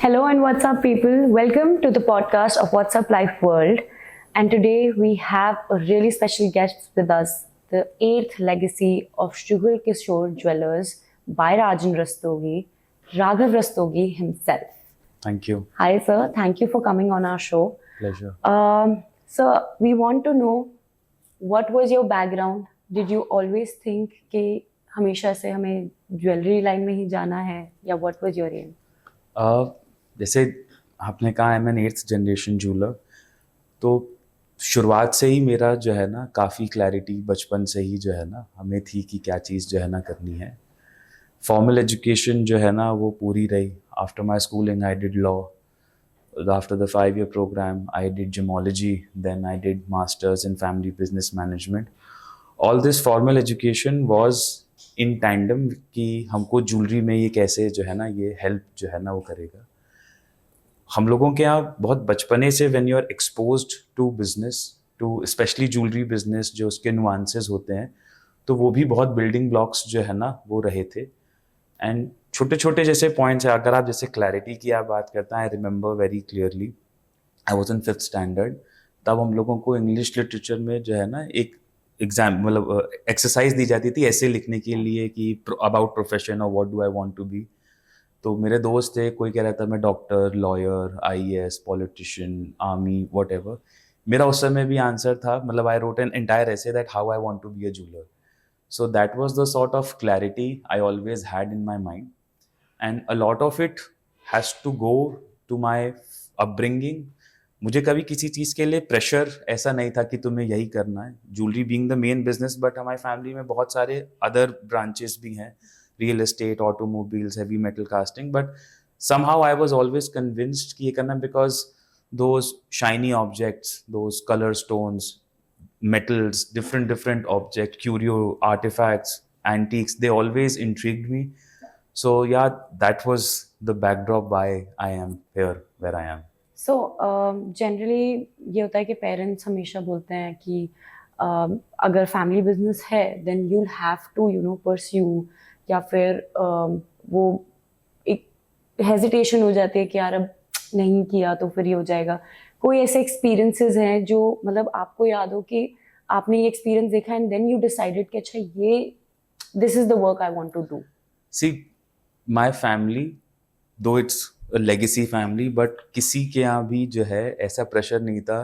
Hello and what's up, people? Welcome to the podcast of What's Up Life World. And today we have a really special guest with us, the eighth legacy of Jugal Kishore Jewelers by Rajan Rastogi, Raghav Rastogi himself. Thank you. Hi, sir. Thank you for coming on our show. Pleasure. Sir, we want to know what was your background? Did you always think कि हमेशा से हमें jewellery line में ही जाना है या what was your aim? जैसे आपने कहा I am an 8th generation jeweller, तो शुरुआत से ही मेरा जो है ना काफ़ी क्लैरिटी बचपन से ही जो है ना हमें थी कि क्या चीज़ जो है ना करनी है. फॉर्मल एजुकेशन जो है ना वो पूरी रही. After my schooling I did law. After the 5-year program, I did gemology, then I did masters in family business management. All this formal education was in tandem कि हमको ज्वेलरी में ये कैसे जो है ना ये हेल्प जो है ना वो करेगा. हम लोगों के यहाँ बहुत बचपने से when you are exposed to business, to especially jewellery business, जो उसके नुआंसेस होते हैं, तो वो भी बहुत बिल्डिंग ब्लॉक्स जो है ना वो रहे थे. एंड छोटे छोटे जैसे पॉइंट्स है, अगर आप जैसे क्लैरिटी की आप बात करते हैं, I remember very clearly I was in 5th standard. तब हम लोगों को इंग्लिश लिटरेचर में जो है ना एक एग्जाम मतलब एक्सरसाइज दी जाती थी ऐसे लिखने के लिए कि अबाउट प्रोफेशन और what do I want to be. तो मेरे दोस्त थे, कोई कह रहा था मैं doctor, lawyer, IAS, politician, army, whatever. मेरा उस समय भी आंसर था, मतलब I wrote an entire essay that how I want to be a jeweller. So that was the sort of clarity I always had in my mind, and a lot of it has to go to my upbringing. मुझे कभी किसी चीज़ के लिए pressure ऐसा नहीं था कि तुम्हें यही करना है. Jewellery being the main business, but हमारी फैमिली में बहुत सारे अदर ब्रांचेस भी हैं, real estate, automobiles, heavy metal casting. But somehow I was always convinced कि ये करना, because those shiny objects, those color stones, metals, different objects, curio artifacts, antiques, they always intrigued me. So yeah, that was the backdrop why I am here where I am. So generally ये होता है कि parents हमेशा बोलते हैं कि अगर family business है then you'll have to pursue, या फिर वो एक हेजिटेशन हो जाती है कि यार अब नहीं किया तो फिर ये हो जाएगा. कोई ऐसे एक्सपीरियंसेस हैं जो मतलब आपको याद हो कि आपने ये एक्सपीरियंस देखा एंड देन यू डिसाइडेड कि अच्छा ये this is the work I want to do? See, my family, though it's a legacy family, but किसी के यहाँ भी जो है ऐसा प्रेशर नहीं था.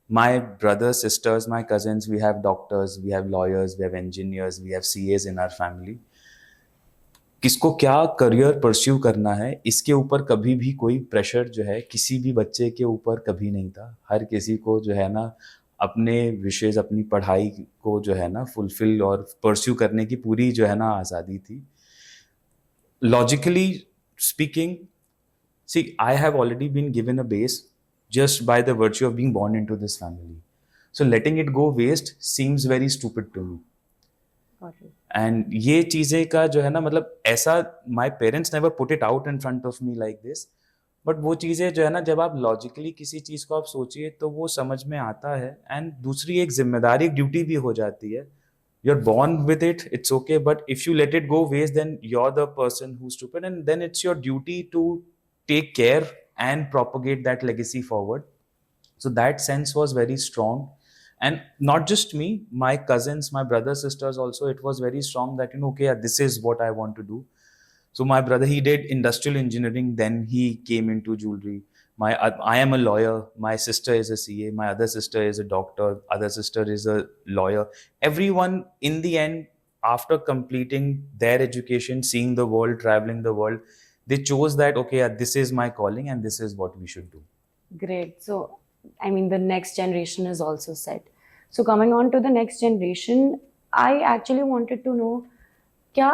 My brothers, sisters, my cousins, we have doctors, we have lawyers, we have engineers, we have CAs in our family. किसको क्या करियर परस्यू करना है इसके ऊपर कभी भी कोई प्रेशर जो है किसी भी बच्चे के ऊपर कभी नहीं था. हर किसी को जो है ना अपने विशेष अपनी पढ़ाई को जो है ना फुलफिल और परस्यू करने की पूरी जो है ना आज़ादी थी. Logically speaking, see I have already been given a base just by the virtue of being born into this family. So letting it go waste seems very stupid to me. And ये चीज़ें का जो है ना मतलब ऐसा my parents never put it out in front of me like this. But वो चीज़ें जो है ना जब आप लॉजिकली किसी चीज़ को आप सोचिए तो वो समझ में आता है. एंड दूसरी एक जिम्मेदारी, एक ड्यूटी भी हो जाती है. You are born with it, it's okay, but if you let it go waste then you are the person who stupid, and then it's your duty to take care and propagate that legacy forward. So that sense was very strong. And not just me, my cousins, my brothers, sisters also, it was very strong that, okay, yeah, this is what I want to do. So my brother, he did industrial engineering, then he came into jewelry. I am a lawyer. My sister is a CA. My other sister is a doctor. Other sister is a lawyer. Everyone, in the end, after completing their education, seeing the world, traveling the world, they chose that, okay, yeah, this is my calling and this is what we should do. Great. So I mean, the next generation is also set. So coming on to the next generation, I actually wanted to know, क्या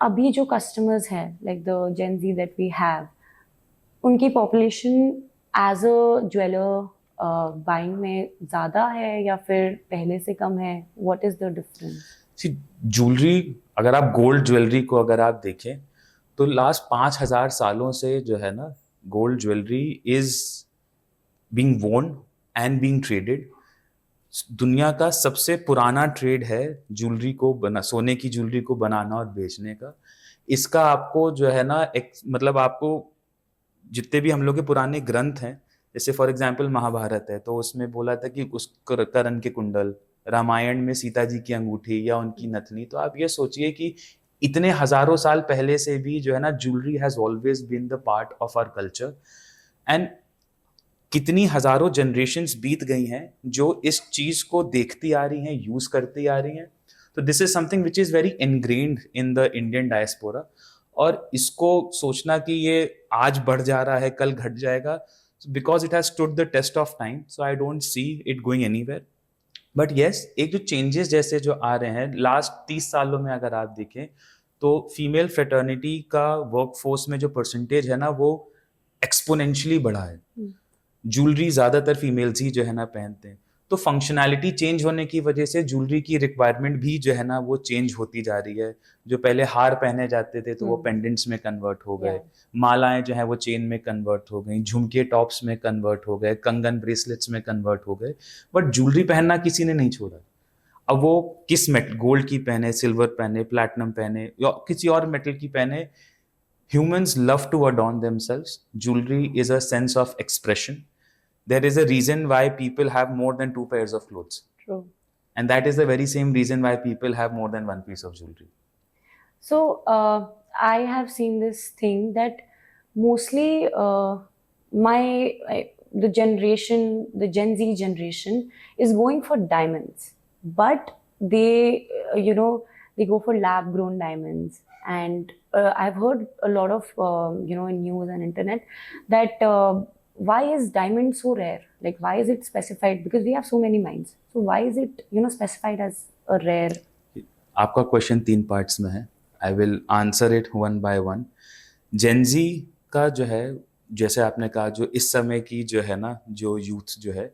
अभी जो customers हैं, like the Gen Z that we have, उनकी population as a jeweler buying में ज़्यादा है या फिर पहले से कम है? What is the difference? See, jewelry, अगर आप गोल्ड ज्वेलरी को अगर आप देखें तो लास्ट 5000 सालों से जो है ना गोल्ड ज्वेलरी इज बीइंग वोन एंड बीइंग ट्रेडेड. दुनिया का सबसे पुराना ट्रेड है ज्वेलरी को सोने की ज्वेलरी को बनाना और बेचने का. इसका आपको जो है ना मतलब आपको जितने भी हम लोग के पुराने ग्रंथ हैं, जैसे फॉर एग्जाम्पल महाभारत है, तो उसमें बोला था कि उस करण के कुंडल, रामायण में सीता जी की अंगूठी या उनकी नथनी। तो आप ये सोचिए कि इतने हजारों साल पहले से भी जो है ना, jewellery has always been the part of our culture. And कितनी हजारों जनरेशन्स बीत गई हैं जो इस चीज को देखती आ रही हैं, यूज करती आ रही हैं। तो this is something which is very ingrained in the Indian diaspora. और इसको सोचना कि ये आज बढ़ जा रहा है, कल घट जाएगा, because it has stood the test of time, so I don't see it going anywhere. But yes, एक जो चेंजेस जैसे जो आ रहे हैं लास्ट 30 सालों में, अगर आप देखें तो फीमेल फ्रेटर्निटी का वर्कफोर्स में जो परसेंटेज है ना, वो एक्सपोनेंशियली बढ़ा है। ज्वेलरी ज्यादातर फीमेल्स ही जो है ना पहनते हैं। तो फंक्शनैलिटी चेंज होने की वजह से ज्वेलरी की रिक्वायरमेंट भी जो है ना वो चेंज होती जा रही है। जो पहले हार पहने जाते थे तो वो पेंडेंट्स में कन्वर्ट हो गए, मालाएं जो है वो चेन में कन्वर्ट हो गई, झुमके टॉप्स में कन्वर्ट हो गए, कंगन ब्रेसलेट्स में कन्वर्ट हो गए। बट ज्वेलरी पहनना किसी ने नहीं छोड़ा। अब वो किस मेटल, गोल्ड की पहने, सिल्वर पहने, प्लैटिनम पहने या किसी और मेटल की पहने, humans love to adorn themselves. Jewelry is a sense of expression. There is a reason why people have more than 2 pairs of clothes. True. And that is the very same reason why people have more than one piece of jewelry. So I have seen this thing that mostly the generation, the Gen Z generation, is going for diamonds, but they they go for lab grown diamonds. And I've heard a lot of in news and internet that why is diamond so rare? Like, why is it specified? Because we have so many mines. So why is it specified as a rare? आपका question 3 parts में है। I will answer it one by one. Gen Z का जो है, जैसे आपने कहा, जो इस समय की जो है ना, जो यूथ जो है,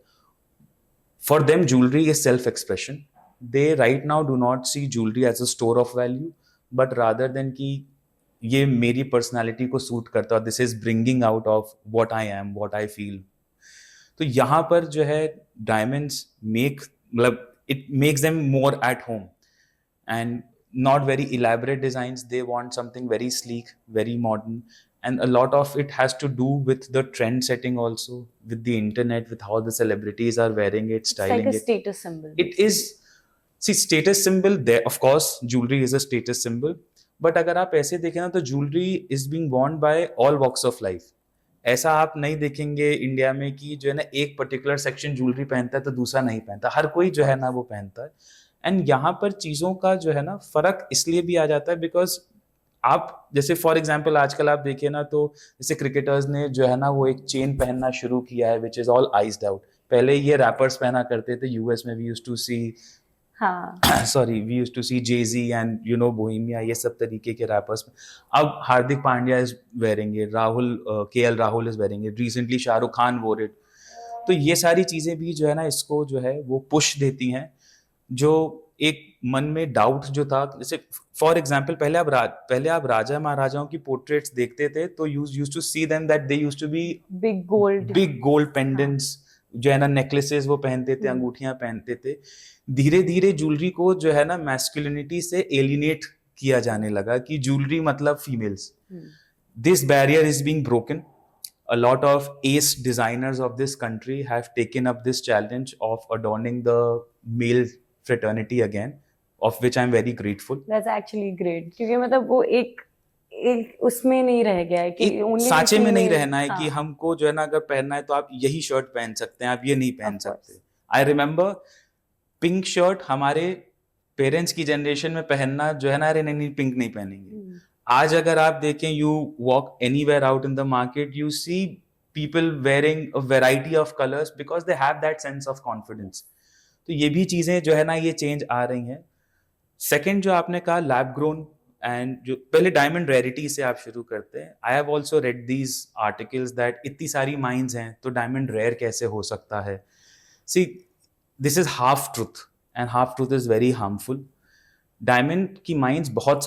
for them jewellery is self expression. They right now do not see jewellery as a store of value, but rather than कि ये मेरी पर्सनालिटी को सूट करता है, this is bringing out of what I am, what I feel. तो यहाँ पर जो है डायमंड्स मतलब it makes them more at home and not very elaborate designs. They want something very sleek, very modern, and a lot of it has to do with the trend setting also, with the internet, with how the celebrities are wearing it, styling it. It's like a status symbol. It is, see, status symbol there, of course jewelry is a status symbol, but अगर आप ऐसे देखें ना, तो jewelry is being worn by all walks of life. ऐसा आप नहीं देखेंगे इंडिया में कि जो है ना एक पर्टिकुलर सेक्शन ज्वेलरी पहनता है तो दूसरा नहीं पहनता, हर कोई जो है ना वो पहनता है। एंड यहाँ पर चीज़ों का जो है ना फर्क इसलिए भी आ जाता है बिकॉज आप जैसे फॉर एग्जांपल आजकल आप देखिए ना, तो जैसे क्रिकेटर्स ने जो है ना वो एक चेन पहनना शुरू किया है which is all iced out. पहले ये रैपर्स पहना करते थे, यूएस में we used to see we used to see JG and Bohemia, ये सब तरीके के रैपर्स। अब Hardik Pandya is wearing it, KL Rahul is wearing it, recently Shahrukh Khan wore it. तो ये सारी चीजें भी जो है ना इसको जो है वो पुश देती हैं। जो एक मन में डाउट जो था, जैसे फॉर एग्जांपल पहले आप राजा महाराजाओं की पोर्ट्रेट्स देखते थे तो used to see them that they used to be big gold pendants, जो है ना नेकलेसेस वो पहनते थे, अंगूठियां पहनते थे। धीरे धीरे ज्वेलरी को जो है ना मैस्कुलिनिटी से एलिनेट किया जाने लगा कि ज्वेलरी मतलब females. This barrier is being broken. A lot of ace designers of this country have taken up this challenge of adorning the male fraternity again, of which I'm very grateful. That's actually great, क्योंकि मतलब वो एक उसमें नहीं रह गया है कि सांचे में नहीं रहना है कि हमको जो है ना अगर पहनना है तो आप यही शर्ट पहन सकते हैं, आप ये नहीं पहन सकते। I remember पिंक शर्ट हमारे पेरेंट्स की जनरेशन में पहनना जो है ना, अरे नहीं पिंक नहीं पहनेंगे। आज अगर आप देखें, you walk anywhere out in the market, you see people wearing a variety of colours because they have that sense of confidence. तो ये भी चीजें जो है ना ये चेंज आ रही हैं। सेकंड जो आपने कहा लैब ग्रोन, एंड जो पहले डायमंड रेरिटी से आप शुरू करते हैं। I have also red these articles that इतनी सारी माइंस हैं तो डायमंड रेयर कैसे हो सकता है। See, this is half truth and half truth is very harmful. Diamond की माइंस बहुत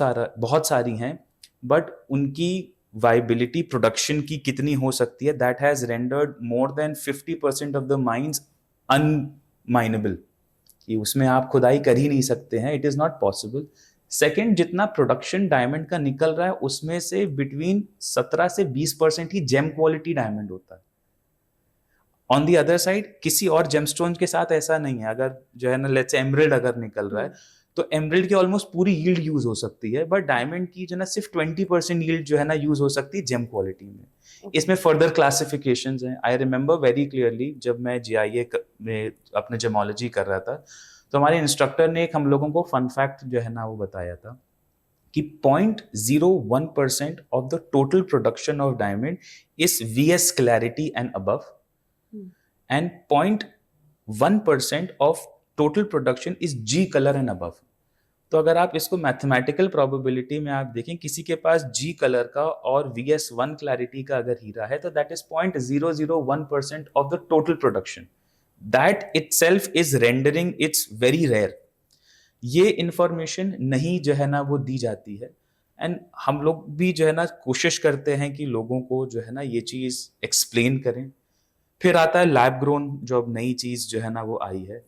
सारी हैं, बट उनकी वाइबिलिटी प्रोडक्शन की कितनी हो सकती है, that has rendered more than 50% of the mines unmineable, कि उसमें आप खुदाई कर ही नहीं सकते हैं, it is not possible. Second, जितना प्रोडक्शन डायमंड का निकल रहा है उसमें से बिटवीन 17 से 20% ही जेम क्वालिटी डायमंड होता है। ऑन दी अदर साइड किसी और जेमस्टोन के साथ ऐसा नहीं है। अगर जो है ना लेट्स से एमराल्ड अगर निकल रहा है तो एमराल्ड की ऑलमोस्ट पूरी यील्ड यूज हो सकती है, बट डायमंड की जो ना सिर्फ 20% यील्ड जो है ना यूज हो सकती है जेम क्वालिटी में। इसमें फर्दर क्लासिफिकेशंस हैं। आई रिमेंबर वेरी क्लियरली जब मैं जीआईए में अपने जेमोलॉजी कर रहा था तो हमारे इंस्ट्रक्टर ने एक हम लोगों को फन फैक्ट जो है ना वो बताया था कि 0.01% of the total production of diamond is VS clarity and above, and 0.1% of total production is G color and above। तो अगर आप इसको मैथमेटिकल प्रोबेबिलिटी में आप देखें, किसी के पास G कलर का और VS1 क्लैरिटी का अगर हीरा है तो that is 0.001% of the total production. That itself is rendering it's very rare. ये इंफॉर्मेशन नहीं जो है ना वो दी जाती है, एंड हम लोग भी जो है ना कोशिश करते हैं कि लोगों को जो है ना ये चीज़ एक्सप्लेन करें। फिर आता है लैब ग्रोन, जो अब नई चीज़ जो है ना वो आई है।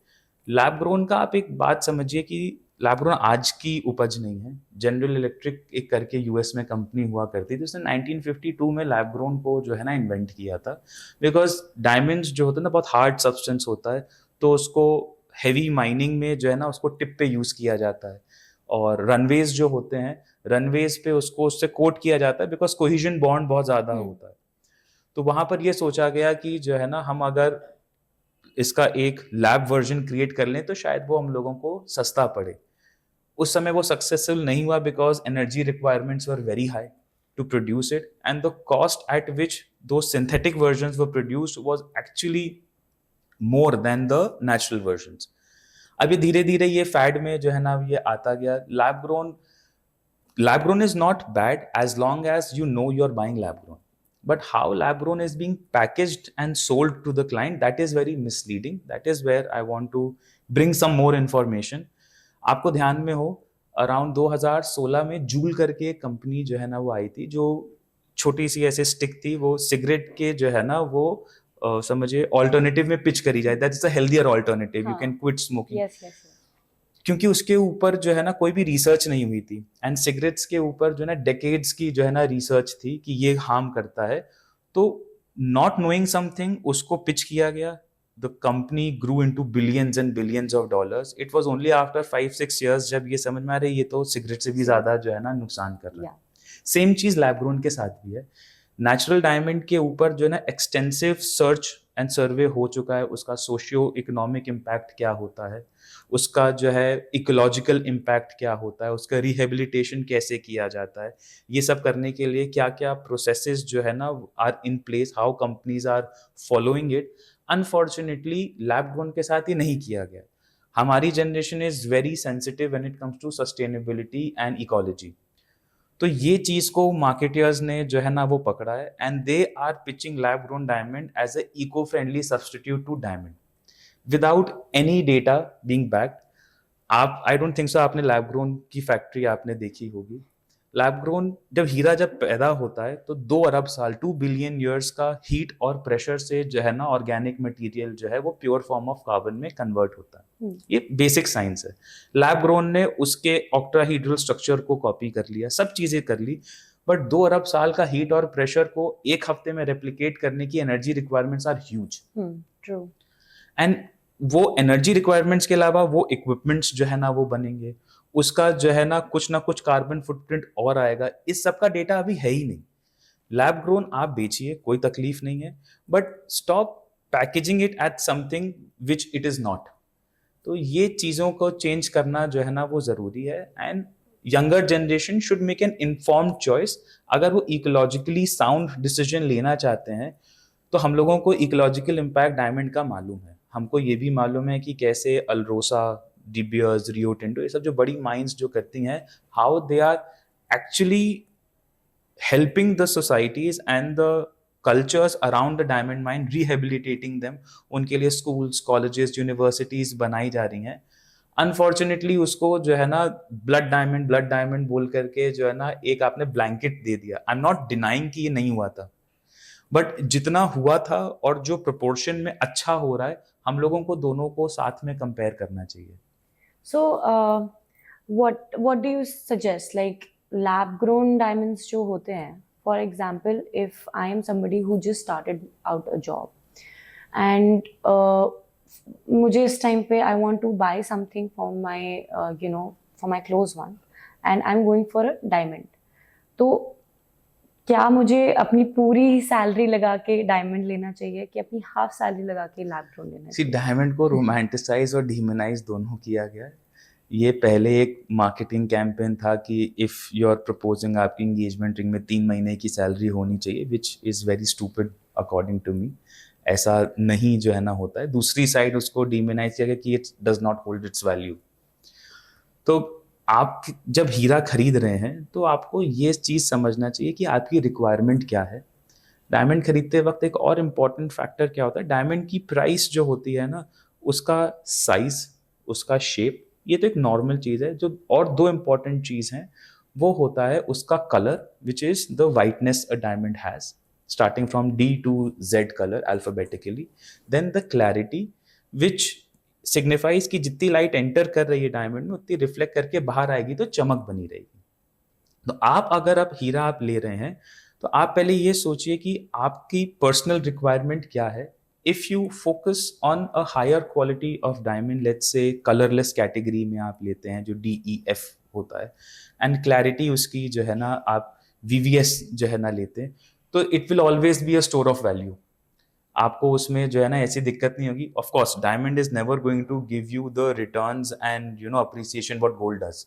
लैब ग्रोन का आप एक बात समझिए कि लैब ग्रोन आज की उपज नहीं है। जनरल इलेक्ट्रिक एक करके यूएस में कंपनी हुआ करती थी, उसने 1952 में लैब ग्रोन को जो है ना इन्वेंट किया था। बिकॉज डायमंड्स जो होता है ना बहुत हार्ड सब्सटेंस होता है, तो उसको हैवी माइनिंग में जो है ना उसको टिप पे यूज़ किया जाता है, और रनवेज जो होते हैं रनवेज पे उसको उससे कोट किया जाता है बिकॉज कोहिजन बॉन्ड बहुत ज़्यादा होता है। तो वहां पर यह सोचा गया कि जो है ना हम अगर इसका एक लैब वर्जन क्रिएट कर लें तो शायद वो हम लोगों को सस्ता पड़े। उस समय वो सक्सेसफुल नहीं हुआ because energy requirements were very high to produce it, and the cost at which though synthetic versions were produced was actually more than the natural versions. अभी धीरे धीरे ये फैड में जो है ना ये आता गया। Lab grown is not bad as long as you know you're buying lab grown, but how lab grown is being packaged and sold to the client, that is very misleading. That is where I want to bring some more information। आपको ध्यान में हो around 2016 में joule करके एक company जो है ना वो आई थी, जो छोटी सी ऐसे स्टिक थी, वो सिगरेट के जो है ना वो समझिए ऑल्टरनेटिव में पिच करी जाए, that is a healthier alternative, you can quit smoking. क्योंकि उसके ऊपर जो है ना कोई भी रिसर्च नहीं हुई थी, एंड सिगरेट्स के ऊपर जो है ना डेकेड्स की जो है ना रिसर्च थी कि ये हार्म करता है। तो नॉट नोइंग समथिंग उसको पिच किया गया। The company grew into billions and billions of dollars. It was only after 5-6 years जब ये समझ में आ रही है ये तो सिगरेट से भी ज्यादा जो है ना नुकसान कर रहा है। सेम चीज लैब ग्रोन के साथ भी है। नेचुरल डायमंड के ऊपर जो है ना एक्सटेंसिव सर्च एंड सर्वे हो चुका है, उसका सोशियो इकोनॉमिक इम्पैक्ट क्या होता है, उसका जो है इकोलॉजिकल इम्पैक्ट क्या होता है, उसका रिहेबिलिटेशन कैसे किया जाता है, ये सब करने के लिए क्या क्या प्रोसेसेस जो है ना are in place, how companies are following it. Unfortunately lab grown के साथ ये नहीं किया गया। हमारी generation is very sensitive when it comes to sustainability and ecology. तो ये चीज को मार्केटियर्स ने जो है ना वो पकड़ा है, and they are pitching lab grown diamond as a eco friendly substitute to diamond without any data being backed. आप आई डोंट थिंक सो आपने लैब ग्रोन की फैक्ट्री आपने देखी होगी। लैब ग्रोन जब पैदा होता है तो 2 अरब साल 2 बिलियन ईयर्स का हीट और प्रेशर से जो है ना ऑर्गेनिक मटेरियल जो है वो प्योर फॉर्म ऑफ कार्बन में कन्वर्ट होता है। ये बेसिक साइंस है। लैब ग्रोन ने उसके ऑक्टाहीड्रल स्ट्रक्चर को कॉपी कर लिया, सब चीजें कर ली, बट 2 अरब साल का हीट और प्रेशर को 1 हफ्ते में रेप्लिकेट करने की energy requirements are huge. True. And वो एनर्जी रिक्वायरमेंट्स के अलावा वो इक्विपमेंट्स जो है ना वो बनेंगे, उसका जो है ना कुछ कार्बन फुटप्रिंट और आएगा। इस सब का डेटा अभी है ही नहीं। लैब ग्रोन आप बेचिए, कोई तकलीफ नहीं है, but stop packaging it at something which it is not. तो ये चीज़ों को चेंज करना जो है ना वो ज़रूरी है, and younger generation should make an informed choice. अगर वो इकोलॉजिकली साउंड डिसीजन लेना चाहते हैं तो हम लोगों को इकोलॉजिकल इम्पैक्ट डायमंड का मालूम है। हमको ये भी मालूम है कि कैसे Alrosa, De Beers, Rio Tinto, ये सब जो बड़ी माइंस जो करती हैं, how they are actually helping the societies and the cultures around the diamond mine, rehabilitating them. उनके लिए स्कूल्स, कॉलेजेस, यूनिवर्सिटीज बनाई जा रही हैं। अनफॉर्चुनेटली उसको जो है ना ब्लड डायमंड बोल करके जो है ना एक आपने ब्लैंकेट दे दिया। आई एम नॉट डिनाइंग कि ये नहीं हुआ था, बट जितना हुआ था और जो प्रोपोर्शन में अच्छा हो रहा है, हम लोगों को दोनों को साथ में कंपेयर करना चाहिए। सो what do you suggest, like lab grown diamonds जो होते हैं, for example if I am somebody who just started out a job and मुझे इस टाइम पे I want to buy something for my for my close one and I'm going for a diamond, तो क्या मुझे अपनी पूरी salary लगा के डायमंड लेना चाहिए कि अपनी हाफ सैलरी लगा के लैब ग्रोन लेना सी चाहिए? डायमंड को रोमांटिसाइज और डिमोनाइज दोनों किया गया है। ये पहले एक मार्केटिंग कैंपेन था कि इफ़ यू आर प्रपोजिंग आपकी इंगेजमेंट रिंग में 3 महीने की सैलरी होनी चाहिए, which is very stupid according to me. ऐसा नहीं जो है ना होता है। दूसरी साइड उसको डिमोनाइज किया गया कि it does not hold it's value. तो आप जब हीरा खरीद रहे हैं तो आपको ये चीज़ समझना चाहिए कि आपकी रिक्वायरमेंट क्या है। डायमंड खरीदते वक्त एक और इम्पॉर्टेंट फैक्टर क्या होता है, डायमंड की प्राइस जो होती है ना, उसका साइज, उसका शेप, ये तो एक नॉर्मल चीज़ है। जो और दो इम्पॉर्टेंट चीज़ हैं वो होता है उसका colour, which is the whiteness a diamond has starting from D to Z colour alphabetically, then the clarity which signifies कि जितनी लाइट एंटर कर रही है डायमंड में उतनी रिफ्लेक्ट करके बाहर आएगी तो चमक बनी रहेगी। तो आप अगर आप हीरा आप ले रहे हैं तो आप पहले ये सोचिए कि आपकी पर्सनल रिक्वायरमेंट क्या है। If you focus on a higher quality of diamond, let's say colourless category में आप लेते हैं जो DEF होता है, एंड क्लैरिटी उसकी जो है ना आप VVS जो है ना लेते हैं, तो it will always be a store of value. आपको उसमें जो है ना ऐसी दिक्कत नहीं होगी। Of course diamond is never going to give you the returns and appreciation what gold does.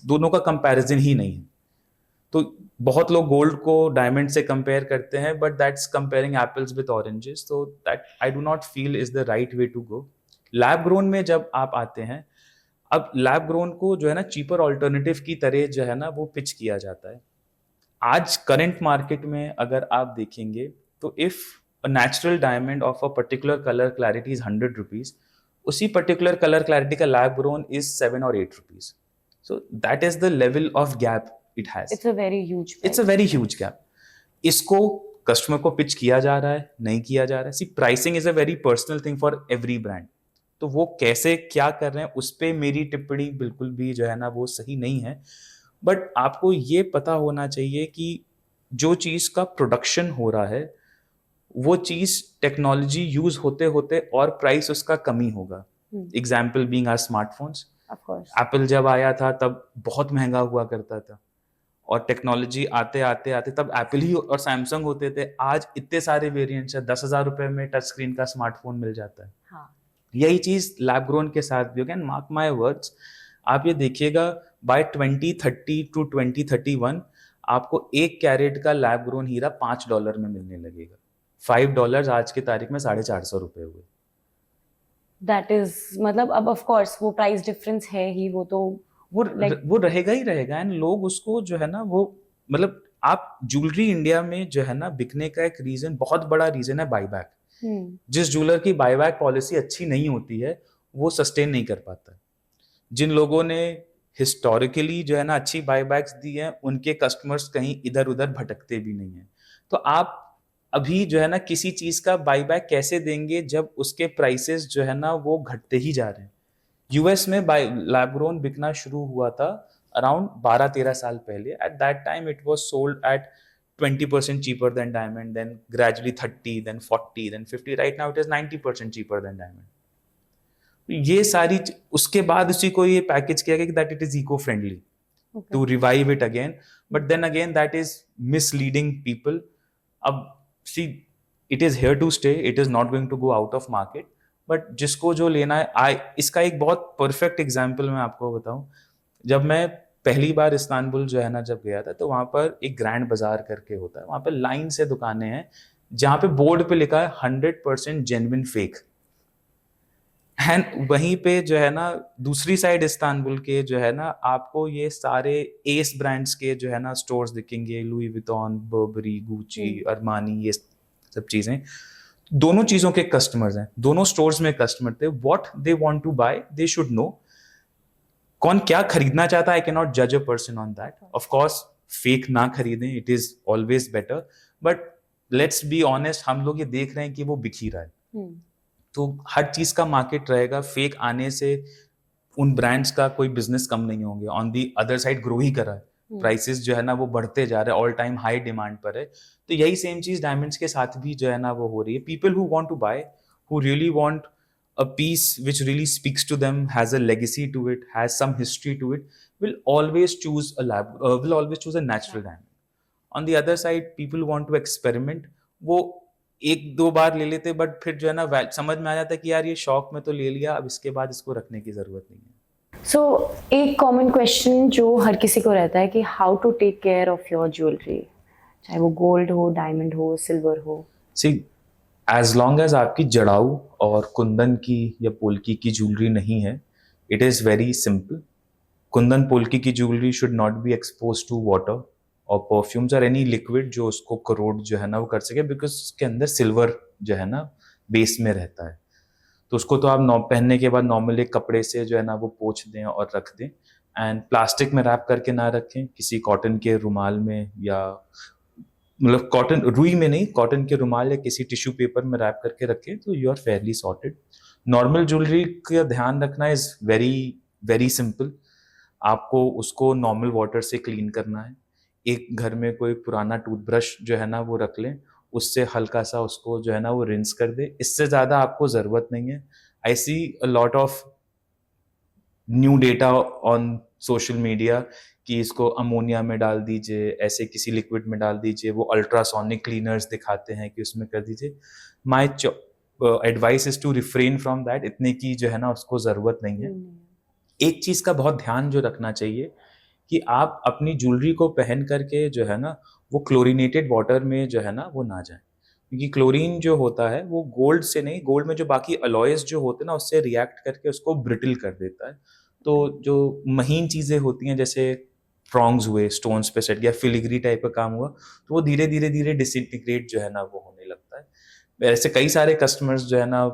दोनों का कंपैरिजन ही नहीं है। तो बहुत लोग गोल्ड को डायमंड से कंपेयर करते हैं, but that's comparing apples with oranges, तो that I do not feel is the right way to go. Lab grown में जब आप आते हैं, अब लैब ग्रोन को जो है ना चीपर ऑल्टरनेटिव की तरह जो है ना वो पिच किया जाता है। आज करंट मार्केट में अगर आप देखेंगे तो if a natural diamond of a particular colour clarity is 100 rupees, उसी पर्टिकुलर कलर क्लैरिटी का lab grown is 7 or 8 rupees. So that is the level of gap it has. It's a very huge it's a price. Very huge gap. इसको customer को pitch किया जा रहा है, नहीं किया जा रहा है। See pricing is a very personal thing for every brand. तो वो कैसे क्या कर रहे हैं उस पर मेरी टिप्पणी बिल्कुल भी जो है ना वो सही नहीं है। बट आपको ये पता होना चाहिए कि जो चीज़ का प्रोडक्शन हो रहा है वो चीज़ टेक्नोलॉजी यूज होते होते और प्राइस उसका कमी होगा। Example being our smartphones. Of course. Apple जब आया था तब बहुत महंगा हुआ करता था, और टेक्नोलॉजी आते आते आते तब एप्पल ही और सैमसंग होते थे। आज इतने सारे वेरिएंट्स है, 10,000 रुपए में टच स्क्रीन का स्मार्टफोन मिल जाता है। हाँ. यही चीज लैब ग्रोन के साथ भी होगी। एंड मार्क माय वर्ड्स, आप ये देखिएगा बाय 2030 to 2031 आपको 1 कैरेट का लैब ग्रोन हीरा $5 में मिलने लगेगा। $5 आज की तारीख में 450 रुपए हुए। That is मतलब अब of course वो प्राइस डिफरेंस है ही, वो तो वो रहेगा ही रहेगा। एंड लोग उसको जो है ना वो मतलब आप ज्वेलरी इंडिया में जो है ना बिकने का एक रीजन, बहुत बड़ा रीजन है बाईबैक। जिस ज्वेलर की बाईबैक पॉलिसी अच्छी नहीं होती है वो सस्टेन नहीं कर पाता। जिन लोगों ने हिस्टोरिकली जो है ना अच्छी बाईबैक्स दी हैं उनके कस्टमर्स कहीं इधर उधर भटकते भी नहीं हैं। तो आप अभी जो है ना किसी चीज का बाईबैक कैसे देंगे जब उसके प्राइसेस जो है ना वो घटते ही जा रहे हैं। यूएस में लैब ग्रोन बिकना शुरू हुआ था अराउंड 12-13 साल पहले। At that time it was sold at 20% cheaper than diamond, then gradually 30, then 40, then 50. Right now it is 90% cheaper than diamond. ये सारी उसके बाद उसी को ये पैकेज किया गया कि that it is eco friendly to revive it again, but then again that is misleading people. अब see it is here to stay, it is not going to go out of market, but जिसको जो लेना है इसका एक बहुत perfect example मैं आपको बताऊं। जब मैं पहली बार इस्तांबुल जो है ना जब गया था तो वहां पर एक ग्रैंड बाजार करके होता है, वहां पर लाइन से दुकानें हैं जहां पे बोर्ड पे लिखा है 100% जेन्युइन फेक। एंड वहीं पे जो है ना दूसरी साइड इस्तांबुल के जो है ना आपको ये सारे एस ब्रांड्स के जो है ना स्टोर्स दिखेंगे, Louis Vuitton, Barbari, Gucci, Armani, ये सब चीजें। दोनों चीजों के कस्टमर्स हैं, दोनों स्टोर्स में कस्टमर थे। What they want to buy they should know. कौन क्या खरीदना चाहता है, आई कैन नॉट जज a person on that. Of course fake ना खरीदें, it is always better, but let's be honest, हम लोग ये देख रहे हैं कि वो बिक ही रहा है। तो हर चीज का मार्केट रहेगा। फेक आने से उन ब्रांड्स का कोई बिजनेस कम नहीं होंगे, on the other side grow ही करा है, प्राइसेस जो है ना वो बढ़ते जा रहे हैं, ऑल टाइम हाई डिमांड पर है। तो यही सेम चीज डायमंड्स के साथ भी जो है ना वो हो रही है। People who want to buy, who really want a piece which really speaks to them, has a legacy to it, has some history to it, will always choose a natural diamond. On the other side, people who want to experiment, वो एक दो बार ले लेते, but फिर जो है ना समझ में आ जाता है कि यार ये शौक में तो ले लिया, अब इसके बाद इसको रखने की जरूरत नहीं है। सो एक कॉमन क्वेश्चन जो हर किसी को रहता है कि how to take care of your jewellery, चाहे वो गोल्ड हो, डायमंड हो, सिल्वर हो। सी, एज लॉन्ग एज आपकी जड़ाऊ और कुंदन की या पोल्की की ज्वेलरी नहीं है, it is very simple. Kundan polki की jewellery should not be expose to water और परफ्यूम्स और एनी लिक्विड जो उसको करोड जो है ना वो कर सके, बिकॉज उसके अंदर सिल्वर जो है ना बेस में रहता है। तो उसको तो आप पहनने के बाद नॉर्मल एक कपड़े से जो है ना वो पोंछ दें और रख दें, एंड प्लास्टिक में रैप करके ना रखें, किसी कॉटन के रुमाल में, या मतलब कॉटन रुई में नहीं, कॉटन के रुमाल या किसी टिश्यू पेपर में रैप करके रखें, तो you are fairly sorted. Normal jewellery का ध्यान रखना इज वेरी वेरी सिंपल। आपको उसको नॉर्मल वाटर से क्लीन करना है। एक घर में कोई पुराना टूथब्रश जो है ना वो रख लें, उससे हल्का सा उसको जो है ना वो रिंस कर दे, इससे ज़्यादा आपको ज़रूरत नहीं है। I see a lot of new data on social media कि इसको अमोनिया में डाल दीजिए, ऐसे किसी लिक्विड में डाल दीजिए, वो अल्ट्रासोनिक क्लीनर्स दिखाते हैं कि उसमें कर दीजिए। My advice is to refrain from that. इतने की जो है ना उसको ज़रूरत नहीं है। एक चीज़ का बहुत ध्यान जो रखना चाहिए कि आप अपनी ज्वेलरी को पहन करके जो है ना वो क्लोरीनेटेड वाटर में जो है ना वो ना जाए, क्योंकि क्लोरीन जो होता है वो गोल्ड से नहीं, गोल्ड में जो बाकी अलॉयज जो होते हैं ना उससे रिएक्ट करके उसको ब्रिटल कर देता है। तो जो महीन चीज़ें होती हैं, जैसे फ्रॉन्ग्स हुए, स्टोन्स पे सेट या फिलिग्री टाइप का काम हुआ, तो वो धीरे धीरे धीरे डिसइंटीग्रेट जो है ना वो होने लगता है। ऐसे कई सारे कस्टमर्स जो है ना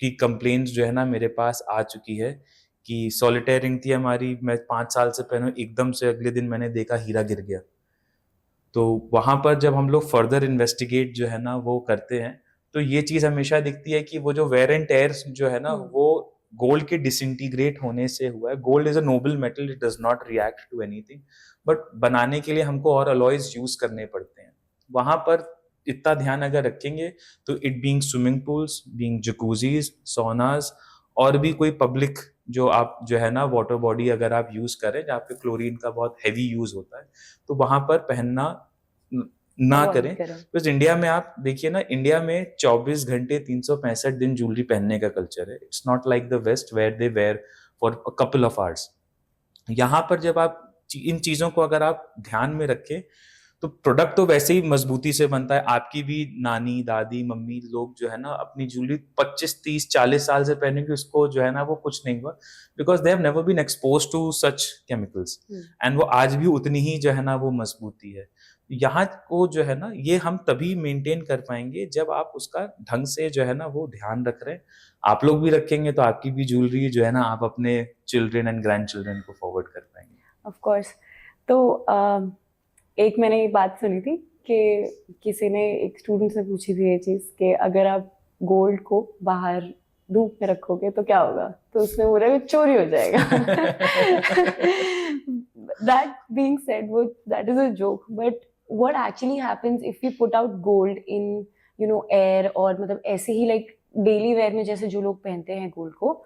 की कंप्लेंट्स जो है ना मेरे पास आ चुकी है कि सॉलिटेयर रिंग थी हमारी, मैं 5 साल से पहनूं, एकदम से अगले दिन मैंने देखा हीरा गिर गया। तो वहां पर जब हम लोग फर्दर इन्वेस्टिगेट जो है ना वो करते हैं, तो ये चीज हमेशा दिखती है कि वो जो वेयर एंड टेयर जो है ना वो गोल्ड के डिसइंटीग्रेट होने से हुआ है। Gold is a noble metal, it does not react to anything, but बनाने के लिए हमको और अलॉयज यूज करने पड़ते हैं। वहां पर इतना ध्यान अगर रखेंगे तो it being swimming pools, being jacuzzis, saunas, और भी कोई पब्लिक जो आप जो है ना वाटर बॉडी अगर आप यूज करें जहाँ पे क्लोरीन का बहुत हैवी यूज होता है, तो वहां पर पहनना ना करें। बिकॉज इंडिया में आप देखिए ना, इंडिया में 24 घंटे 365 दिन ज्वेलरी पहनने का कल्चर है। It's not like the west where they wear for a couple of hours. यहाँ पर जब आप इन चीजों को अगर आप ध्यान में रखें तो प्रोडक्ट तो वैसे ही मजबूती से बनता है। आपकी भी नानी, दादी, मम्मी लोग जो है ना अपनी ज्वेलरी 25, 30, 40 साल से पहनेंगे, उसको जो है ना वो कुछ नहीं हुआ, because they have never been expose to such chemicals, and वो आज भी उतनी ही जो है ना वो मजबूती है। यहाँ को जो है ना ये हम तभी मेंटेन कर पाएंगे जब आप उसका ढंग से जो है ना वो ध्यान रख रहे हैं। आप लोग भी रखेंगे तो आपकी भी ज्वेलरी जो है ना आप अपने चिल्ड्रन एंड ग्रैंड चिल्ड्रन को फॉरवर्ड कर पाएंगे। Of course. तो एक मैंने ये बात सुनी थी कि किसी ने, एक स्टूडेंट से पूछी थी ये चीज़ कि अगर आप गोल्ड को बाहर धूप में रखोगे तो क्या होगा, तो उसने बोला कि चोरी हो जाएगा। That being said, वो that is a joke, but what actually happens if we put out gold in air, और मतलब ऐसे ही लाइक डेली वेयर में जैसे जो लोग पहनते हैं गोल्ड को,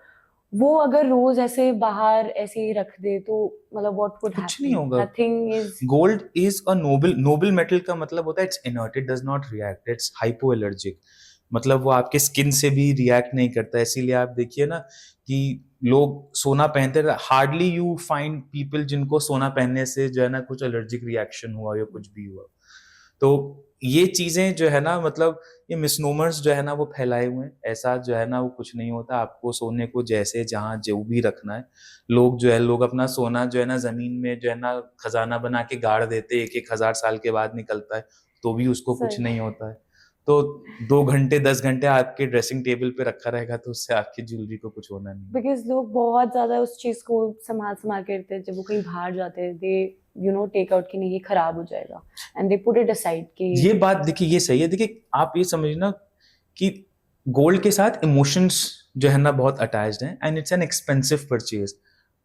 वो अगर रोज ऐसे बाहर ऐसे ही रख दे तो मतलब व्हाट वुड हैपन? कुछ नहीं होगा। Nothing is, gold is a noble metal का मतलब होता है it's inert, it does not react, it's hypo allergic, मतलब वो आपके स्किन से भी रिएक्ट नहीं करता। इसीलिए आप देखिए ना कि लोग सोना पहनते हैं, हार्डली यू फाइंड पीपल जिनको सोना पहनने से जो है ना कुछ एलर्जिक रिएक्शन हुआ या कुछ भी हुआ। तो ये चीजें जो है ना मतलब ये मिसनोमर्स जो है ना वो फैलाए हुए हैं। ऐसा जो है ना वो कुछ नहीं होता। आपको सोने को जैसे जहाँ जो भी रखना है, लोग अपना सोना जो है ना जमीन में जो है ना खजाना बना के गाड़ देते, 1,000 साल के बाद निकलता है तो भी उसको कुछ नहीं होता है। तो 2 घंटे 10 घंटे आपके ड्रेसिंग टेबल पे रखा रहेगा तो उससे आपकी ज्वेलरी को कुछ होना नहीं। बिकॉज लोग बहुत ज्यादा उस चीज को संभाल के रखते हैं, जब वो कहीं बाहर जाते हैं दे टेक आउट कि नहीं ये खराब हो जाएगा, and they put it aside कि ये बात देखिए ये सही है। देखिए आप ये समझना कि गोल्ड के साथ इमोशंस जो है ना बहुत अटैच्ड हैं, and it's an expensive purchase.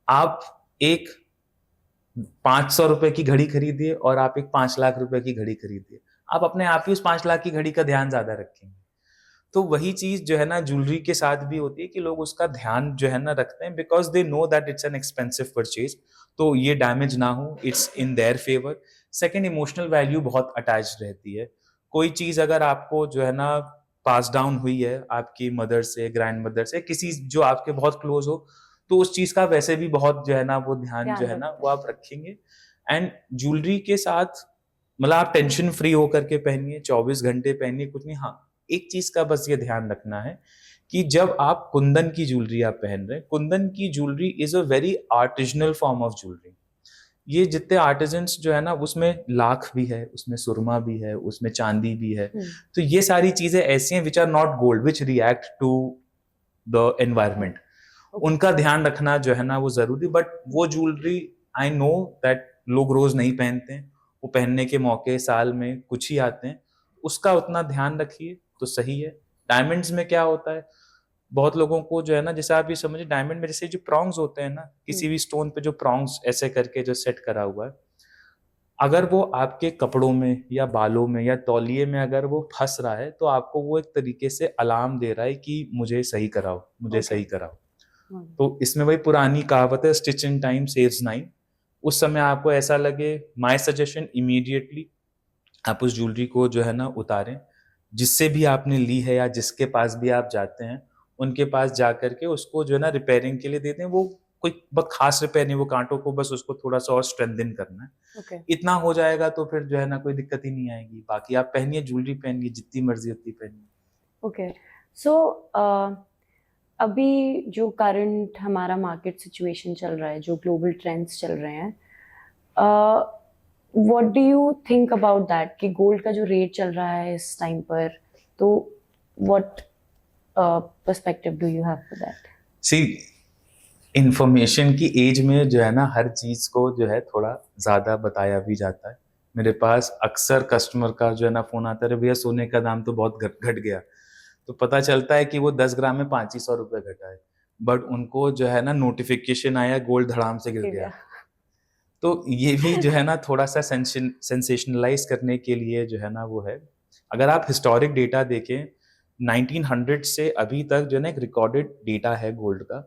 आप एक 500 रुपए की घड़ी खरीदिए और आप एक 5 लाख रुपए की घड़ी खरीदिए, आप अपने आप ही उस 5 लाख की घड़ी का ध्यान ज्यादा रखेंगे। तो वही चीज जो है ना ज्वेलरी के साथ भी होती है कि लोग उसका ध्यान जो है ना रखते हैं, because they know that it's an expensive purchase, तो ये डैमेज ना हो, it's in their favour. Second, emotional value बहुत अटैच रहती है। कोई चीज अगर आपको जो है ना पास डाउन हुई है आपकी मदर से, ग्रैंड मदर से, किसी जो आपके बहुत क्लोज हो, तो उस चीज का वैसे भी बहुत जो है ना वो ध्यान जो है ना वो आप रखेंगे। एंड ज्वेलरी के साथ मतलब आप टेंशन फ्री होकर के पहनिए, 24 घंटे पहनिए, कुछ नहीं। हाँ, एक चीज का बस ये ध्यान रखना है कि जब आप कुंदन की ज्वेलरी आप पहन रहे हैं, कुंदन की jewellery is a very artisanal form of jewellery. ये जितने आर्टिजन्स जो है ना उसमें लाख भी है, उसमें सुरमा भी है, उसमें चांदी भी है। तो ये सारी चीजें ऐसी हैं which are not gold, which react to the environment. उनका ध्यान रखना जो है ना वो जरूरी। बट वो ज्वेलरी आई नो दैट लोग रोज नहीं पहनते हैं, वो पहनने के मौके साल में कुछ ही आते हैं, उसका उतना ध्यान रखिए तो सही है। डायमंड्स में क्या होता है, बहुत लोगों को जो है ना, जैसे आप ये समझिए डायमंड में जैसे जो प्रॉन्ग्स होते हैं ना, किसी भी स्टोन पे जो प्रॉन्ग्स ऐसे करके जो सेट करा हुआ है, अगर वो आपके कपड़ों में या बालों में या तौलिए में अगर वो फंस रहा है, तो आपको वो एक तरीके से अलार्म दे रहा है कि मुझे सही कराओ, मुझे सही कराओ। तो इसमें वही पुरानी कहावत है, stitch in time saves nine. उस समय आपको ऐसा लगे, माय सजेशन इमीडिएटली आप उस ज्वेलरी को जो है ना उतारें, जिससे भी आपने ली है या जिसके पास भी आप जाते हैं उनके पास जा करके उसको जो है ना रिपेयरिंग के लिए दे दें। वो कोई बहुत खास रिपेयर नहीं, वो कांटों को बस उसको थोड़ा सा और स्ट्रेंथन करना है। इतना हो जाएगा तो फिर जो है ना कोई दिक्कत ही नहीं आएगी। बाकी आप पहनिए, ज्वेलरी पहनिए, जितनी मर्जी उतनी पहनिए। ओके, सो अभी जो करंट हमारा मार्केट सिचुएशन चल रहा है, जो ग्लोबल ट्रेंड्स चल रहे हैं, what do you think about that कि गोल्ड का जो रेट चल रहा है इस टाइम पर, तो what perspective do you have for that? See, information की एज में जो है ना हर चीज को जो है थोड़ा ज्यादा बताया भी जाता है। मेरे पास अक्सर कस्टमर का जो है ना फोन आता है, भैया सोने का दाम तो बहुत घट गया। तो पता चलता है कि वो 10 ग्राम में 500 रुपए घटा है, बट उनको जो है ना नोटिफिकेशन आया गोल्ड धड़ाम से गिर गया। तो ये भी जो है ना थोड़ा सा सेंसेशनलाइज करने के लिए जो है ना वो है। अगर आप हिस्टोरिक डेटा देखें 1900 से अभी तक जो है ना एक रिकॉर्डेड डेटा है गोल्ड का,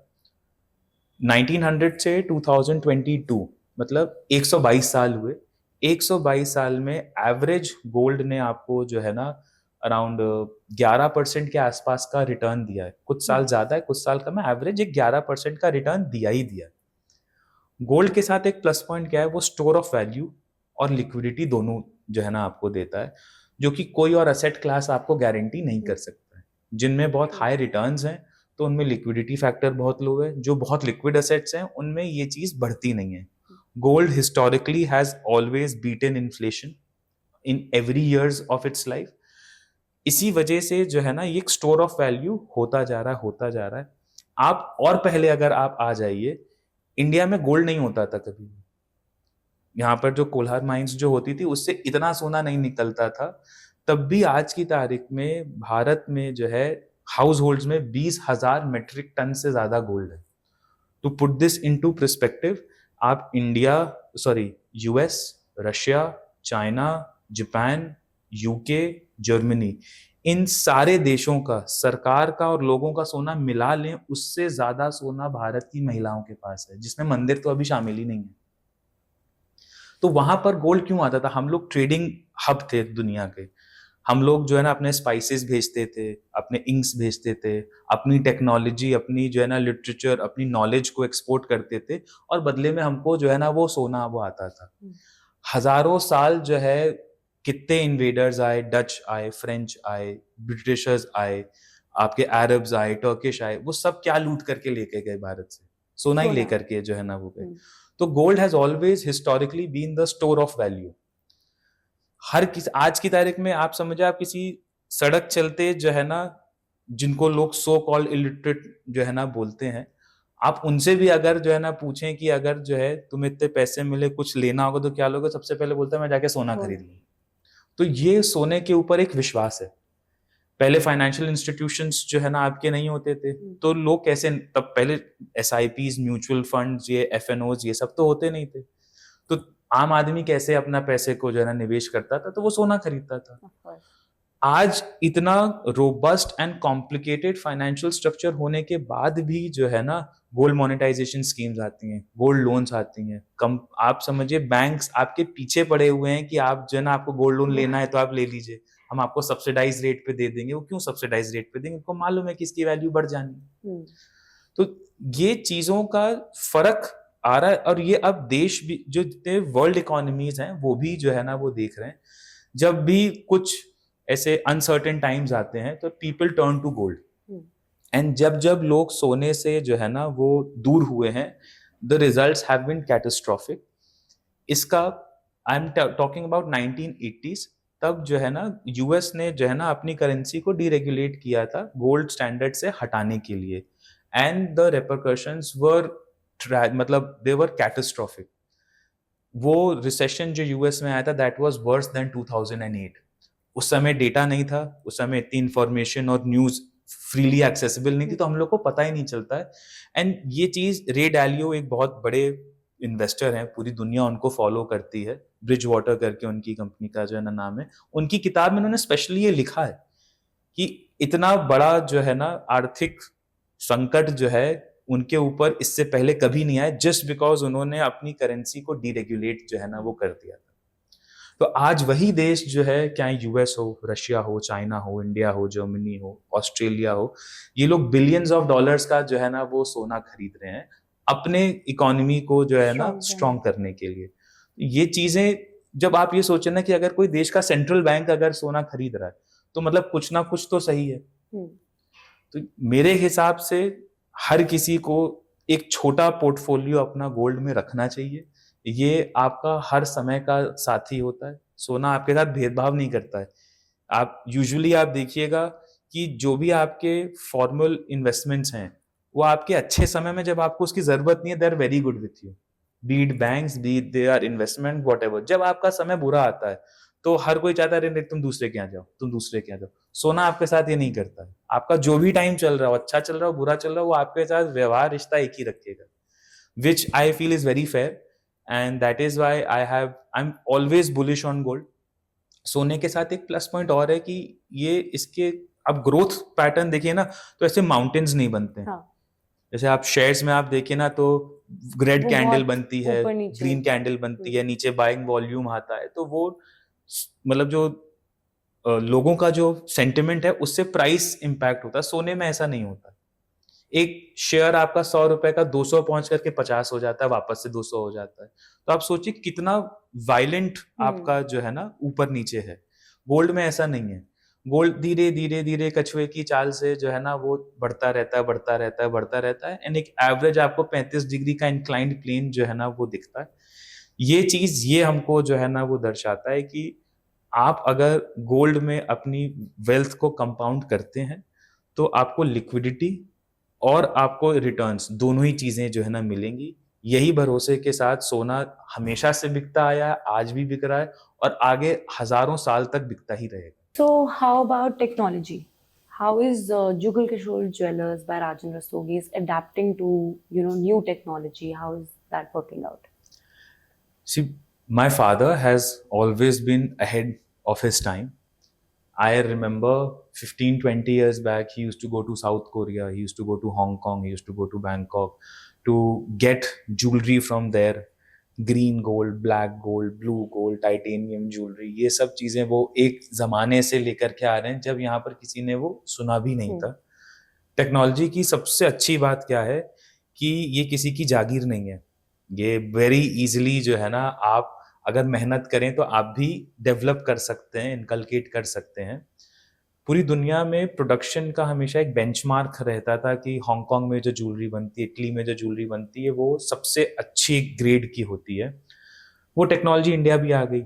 1900 से 2022 मतलब 122 साल हुए। 122 साल में एवरेज गोल्ड ने आपको जो है ना अराउंड 11% के आसपास का रिटर्न दिया है। कुछ साल ज्यादा है, कुछ साल कम है, एवरेज एक 11% का रिटर्न दिया ही दिया है। गोल्ड के साथ एक प्लस पॉइंट क्या है, वो स्टोर ऑफ वैल्यू और लिक्विडिटी दोनों जो है ना आपको देता है, जो कि कोई और असेट क्लास आपको गारंटी नहीं कर सकता है। जिनमें बहुत हाई रिटर्न्स हैं तो उनमें लिक्विडिटी फैक्टर बहुत लो है, जो बहुत लिक्विड असेट्स हैं उनमें ये चीज बढ़ती नहीं है। Gold historically has always beaten inflation in every years of its life. इसी वजह से जो है ना ये एक स्टोर ऑफ वैल्यू होता जा रहा है, होता जा रहा है। आप और पहले अगर आप आ जाइए, इंडिया में गोल्ड नहीं होता था कभी। यहाँ पर जो कोल्हार माइंस जो होती थी उससे इतना सोना नहीं निकलता था। तब भी आज की तारीख में भारत में जो है हाउस होल्ड्स में 20,000 मेट्रिक टन से ज्यादा गोल्ड है। To put this into perspective, आप India, sorry, US, Russia, China, Japan, UK, Germany, इन सारे देशों का सरकार का और लोगों का सोना मिला लें, उससे ज्यादा सोना भारत की महिलाओं के पास है, जिसमें मंदिर तो अभी शामिल ही नहीं है। तो वहां पर गोल्ड क्यों आता था? हम लोग ट्रेडिंग हब थे दुनिया के। हम लोग जो है ना अपने स्पाइसेस भेजते थे, अपने इंक्स भेजते थे, अपनी टेक्नोलॉजी, अपनी जो है ना लिटरेचर, अपनी नॉलेज को एक्सपोर्ट करते थे, और बदले में हमको जो है ना वो सोना वो आता था। हजारों साल जो है कितने इन्वेडर्स आए, डच आए, फ्रेंच आए, ब्रिटिशर्स आए, आपके अरब्स आए, टर्किश आए, वो सब क्या लूट करके लेके गए भारत से? सोना ही लेकर के जो है ना वो गए। तो gold has always historically been the store of value. हर किसी, आज की तारीख में आप समझे, आप किसी सड़क चलते जो है ना, जिनको लोग सो कॉल्ड इलिटरेट जो है ना बोलते हैं, आप उनसे भी अगर जो है ना पूछें कि अगर जो है तुम्हें इतने पैसे मिले, कुछ लेना होगा तो क्या लोगे, सबसे पहले बोलता है मैं जाके सोना खरीद लूं। तो ये सोने के ऊपर एक विश्वास है। पहले फाइनेंशियल इंस्टीट्यूशंस जो है ना आपके नहीं होते थे, तो लोग कैसे, तब पहले SIPs, म्यूचुअल फंड्स, ये FNOs, ये सब तो होते नहीं थे, तो आम आदमी कैसे अपना पैसे को जो है ना निवेश करता था, तो वो सोना खरीदता था। Of course. आज इतना robust and complicated financial structure होने के बाद भी जो है ना गोल्ड मोनेटाइजेशन स्कीम्स आती हैं, गोल्ड लोन्स आती हैं, कम आप समझिए बैंक्स आपके पीछे पड़े हुए हैं कि आप जो है ना आपको गोल्ड लोन लेना है तो आप ले लीजिए, हम आपको सब्सिडाइज रेट पे दे देंगे। वो क्यों सब्सिडाइज रेट पे देंगे? उनको मालूम है कि इसकी वैल्यू बढ़ जानी है। तो ये चीजों का फर्क आ रहा है, और ये अब देश भी जो जितने वर्ल्ड इकोनॉमीज हैं वो भी जो है ना वो देख रहे हैं। जब भी कुछ ऐसे अनसर्टेन टाइम्स आते हैं तो people turn to gold, and जब जब लोग सोने से जो है ना वो दूर हुए हैं, the results have been catastrophic. इसका I am talking about 1980s, तब जो है ना US ने जो है ना अपनी करेंसी को डीरेगुलेट किया था गोल्ड स्टैंडर्ड से हटाने के लिए, एंड द रिपरकशंस वर मतलब दे वर कैटास्ट्रोफिक। वो रिसेशन जो US में आया था दैट वाज वर्स देन 2008। उस समय डेटा नहीं था, उस समय इतनी इंफॉर्मेशन और न्यूज फ्रीली एक्सेसिबल नहीं थी, तो हम लोग को पता ही नहीं चलता है। एंड ये चीज रे डालियो एक बहुत बड़े इन्वेस्टर हैं, पूरी दुनिया उनको फॉलो करती है, ब्रिज वाटर करके उनकी कंपनी का जो है ना नाम है। उनकी किताब में उन्होंने स्पेशली ये लिखा है कि इतना बड़ा जो है ना आर्थिक संकट जो है उनके ऊपर इससे पहले कभी नहीं आया, जस्ट बिकॉज उन्होंने अपनी करेंसी को डीरेगुलेट जो है ना वो कर दिया था। तो आज वही देश जो है, क्या US हो, रशिया हो, चाइना हो, इंडिया हो, जर्मनी हो, ऑस्ट्रेलिया हो, ये लोग बिलियंस ऑफ डॉलर्स का जो है ना वो सोना खरीद रहे हैं अपने इकोनॉमी को जो है ना स्ट्रॉन्ग करने के लिए। ये चीजें जब आप ये सोचे ना कि अगर कोई देश का सेंट्रल बैंक अगर सोना खरीद रहा है तो मतलब कुछ ना कुछ तो सही है। तो मेरे हिसाब से हर किसी को एक छोटा पोर्टफोलियो अपना गोल्ड में रखना चाहिए। ये आपका हर समय का साथी होता है। सोना आपके साथ भेदभाव नहीं करता है। आप यूजुअली आप देखिएगा कि जो भी आपके फॉर्मल इन्वेस्टमेंट्स हैं वो आपके अच्छे समय में, जब आपको उसकी जरूरत नहीं है, they are very good with you, be it banks, be it they are investment, whatever. जब आपका समय बुरा आता है तो हर कोई चाहता है तुम दूसरे के यहाँ जाओ, तुम दूसरे के यहाँ जाओ। सोना आपके साथ ये नहीं करता है। आपका जो भी टाइम चल रहा हो, अच्छा चल रहा हो, बुरा चल रहा हो, वो आपके साथ व्यवहार रिश्ता एक ही रखेगा, which I feel is very fair, and that is why I am always bullish on gold. सोने के साथ एक प्लस पॉइंट और है कि ये इसके अब ग्रोथ पैटर्न देखिए ना, तो ऐसे माउंटेन्स नहीं बनते हैं। हाँ। जैसे आप शेयर्स में आप देखिए ना तो रेड कैंडल बनती है, ग्रीन कैंडल बनती है, नीचे बाइंग वॉल्यूम आता है, तो वो मतलब जो लोगों का जो सेंटिमेंट है उससे प्राइस इंपैक्ट होता है। सोने में ऐसा नहीं होता। एक शेयर आपका 100 रुपए का 200 पहुंच करके 50 हो जाता है, वापस से 200 हो जाता है। तो आप सोचिए कितना वायलेंट आपका जो है ना ऊपर नीचे है। गोल्ड में ऐसा नहीं है। गोल्ड धीरे धीरे धीरे कछुए की चाल से जो है ना वो बढ़ता रहता है, बढ़ता रहता है, बढ़ता रहता है, एंड एक एवरेज आपको 35 डिग्री का इंक्लाइंड प्लेन जो है ना वो दिखता है। ये चीज ये हमको जो है ना वो दर्शाता है कि आप अगर गोल्ड में अपनी वेल्थ को कंपाउंड करते हैं तो आपको लिक्विडिटी और आपको रिटर्न्स दोनों ही चीजें जो है ना मिलेंगी। यही भरोसे के साथ सोना हमेशा से बिकता आया है, आज भी बिक रहा है और आगे हजारों साल तक बिकता ही रहेगा। So how about technology? How is Jugal Kishore Jewelers by Rajan Rastogi is adapting to new technology? How is that working out? See, my father has always been ahead of his time. I remember 15-20 years back, he used to go to South Korea, he used to go to Hong Kong, he used to go to Bangkok to get jewelry from there. Green gold, black gold, blue gold, titanium jewellery, ये सब चीजें वो एक जमाने से लेकर के आ रहे हैं जब यहाँ पर किसी ने वो सुना भी नहीं था। टेक्नोलॉजी की सबसे अच्छी बात क्या है कि ये किसी की जागीर नहीं है। ये वेरी इजीली जो है ना आप अगर मेहनत करें तो आप भी डेवलप कर सकते हैं, इनकलकेट कर सकते हैं। पूरी दुनिया में प्रोडक्शन का हमेशा एक बेंचमार्क रहता था कि हांगकांग में जो ज्वेलरी बनती है, इटली में जो ज्वेलरी बनती है, वो सबसे अच्छी ग्रेड की होती है। वो टेक्नोलॉजी इंडिया भी आ गई,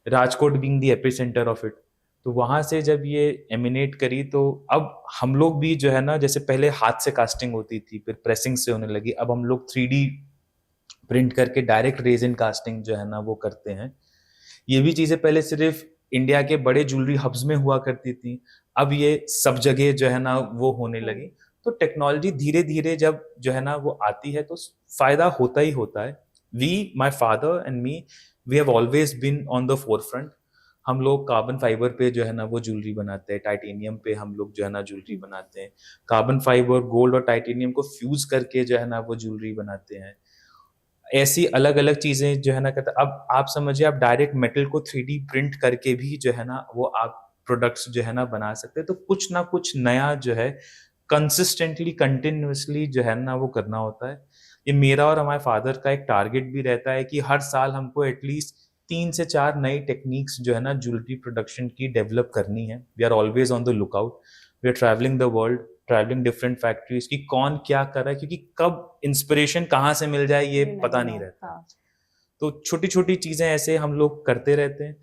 Rajkot being the epicentre of it. तो वहाँ से जब ये एमिनेट करी तो अब हम लोग भी जो है ना, जैसे पहले हाथ से कास्टिंग होती थी, फिर प्रेसिंग से होने लगी, अब हम लोग 3D प्रिंट करके डायरेक्ट रेजिन कास्टिंग जो है ना वो करते हैं। ये भी चीज़ें पहले सिर्फ इंडिया के बड़े ज्वेलरी हब्स में हुआ करती थी, अब ये सब जगह जो है ना वो होने लगी। तो टेक्नोलॉजी धीरे धीरे जब जो है ना वो आती है तो फायदा होता ही होता है। We, my father and me, we have always been on the forefront. हम लोग कार्बन फाइबर पे जो है ना वो ज्वेलरी बनाते हैं, टाइटेनियम पे हम लोग जो है ना ज्वेलरी बनाते हैं, कार्बन फाइबर, गोल्ड और टाइटेनियम को फ्यूज करके जो है ना वो ज्वेलरी बनाते हैं। ऐसी अलग अलग चीजें जो है ना कहते, अब आप समझिए आप डायरेक्ट मेटल को 3D प्रिंट करके भी जो है ना वो आप प्रोडक्ट्स जो है ना बना सकते हैं। तो कुछ ना कुछ नया जो है कंसिस्टेंटली कंटिन्यूअसली जो है ना वो करना होता है। ये मेरा और हमारे फादर का एक टारगेट भी रहता है कि हर साल हमको एटलीस्ट 3 से 4 नई टेक्निक्स जो है ना ज्वेलरी प्रोडक्शन की डेवलप करनी है। We are always on the lookout. We are travelling the world, travelling different factories की कौन क्या कर रहा है, क्योंकि कब इंस्पिरेशन कहाँ से मिल जाए ये पता नहीं रहता। हाँ. तो छोटी छोटी चीजें ऐसे हम लोग करते रहते हैं।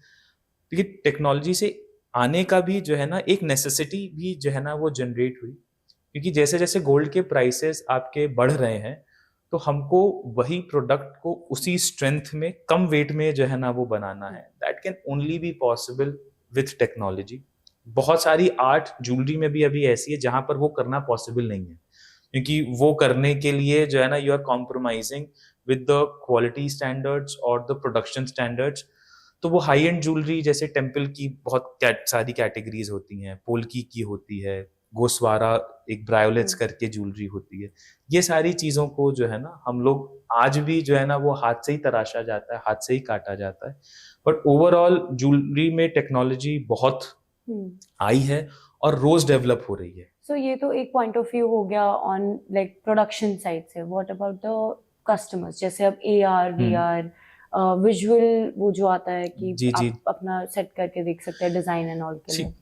क्योंकि टेक्नोलॉजी से आने का भी जो है ना एक नेसेसिटी भी जो है ना वो जनरेट हुई, क्योंकि जैसे जैसे गोल्ड के प्राइसेस आपके बढ़ रहे हैं तो हमको वही प्रोडक्ट को उसी स्ट्रेंथ में कम वेट में जो है ना वो बनाना है। That can only be possible with technology. बहुत सारी आर्ट ज्वेलरी में भी अभी ऐसी है जहां पर वो करना पॉसिबल नहीं है, क्योंकि वो करने के लिए जो है ना you are compromising with the quality standards और द प्रोडक्शन स्टैंडर्ड्स। तो वो हाई एंड ज्वेलरी जैसे टेम्पल की बहुत सारी कैटेगरीज होती हैं, पोल्की की होती है, गोस्वारा एक ब्रायोलेट्स करके ज्वेलरी होती है। ये सारी चीजों को जो है ना हम लोग आज भी जो है ना वो हाथ से ही तराशा जाता है, हाथ से ही काटा जाता है। बट ओवरऑल ज्वेलरी में टेक्नोलॉजी बहुत आई है और रोज डेवलप हो रही है। सो ये तो एक पॉइंट ऑफ व्यू हो गया ऑन लाइक प्रोडक्शन साइड से. What about the customers? जैसे अब AR VR विजुअल वो जो आता है कि जी जी आप अपना सेट करके देख सकते हैं डिजाइन एंड ऑल के लिए.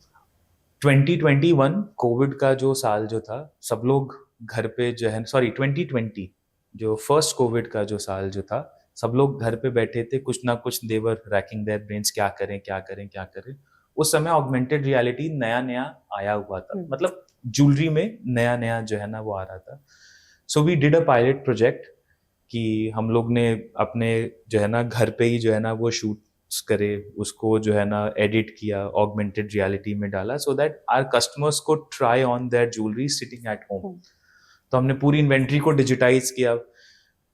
2021 कोविड का जो साल जो था, सब लोग घर पे जो है, सॉरी 2020 जो फर्स्ट कोविड का जो साल जो था, सब लोग घर पे बैठे थे, कुछ ना कुछ देवर रैकिंग देयर ब्रेन्स, क्या करें क्या करें क्या करें। उस समय ऑगमेंटेड रियलिटी नया नया आया हुआ था, मतलब ज्वेलरी में नया नया जो है ना वो आ रहा था। So we did a pilot project कि हम लोग ने अपने जो है ना घर पे ही जो है ना वो शूट करे, उसको जो है ना एडिट किया, ऑगमेंटेड रियलिटी में डाला, सो दैट आवर कस्टमर्स को try on that jewellery sitting at home. तो हमने पूरी इन्वेंट्री को डिजिटाइज किया।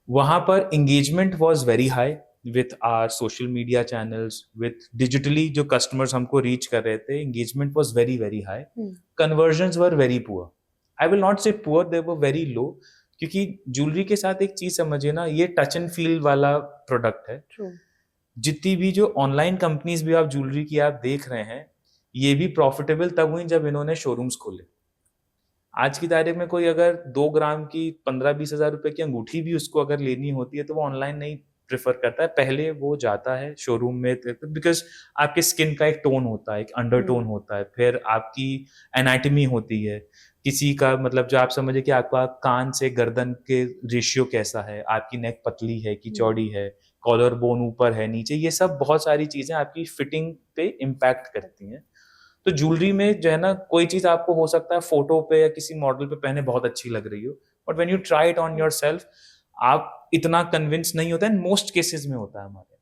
वहां पर engagement was very high with our social media channels, with digitally जो कस्टमर्स हमको रीच कर रहे थे, engagement was very very high. Conversions were very poor, I will not say poor, they were very low, क्योंकि jewellery के साथ एक चीज समझिए ना, ये टच एंड फील वाला प्रोडक्ट है। जितनी भी जो ऑनलाइन कंपनीज भी आप ज्वेलरी की आप देख रहे हैं, ये भी प्रॉफिटेबल तब हुई जब इन्होंने शोरूम्स खोले। आज की तारीख में कोई अगर 2 ग्राम की 15-20 हजार रुपए की अंगूठी भी उसको अगर लेनी होती है तो वो ऑनलाइन नहीं प्रेफर करता है, पहले वो जाता है शोरूम में, बिकॉज आपके स्किन का एक टोन होता है, एक अंडरटोन होता है, फिर आपकी एनाटमी होती है, किसी का मतलब जो आप समझे कि आपका कान से गर्दन के रेशियो कैसा है, आपकी नेक पतली है कि चौड़ी है, कॉलर बोन ऊपर है नीचे, ये सब बहुत सारी चीजें आपकी फिटिंग पे इम्पैक्ट करती हैं। तो ज्वेलरी में जो है ना कोई चीज आपको हो सकता है फोटो पे या किसी मॉडल पे पहने बहुत अच्छी लग रही हो, but when you try it on yourself आप इतना कन्विंस नहीं होता है, मोस्ट केसेस में होता है हमारे।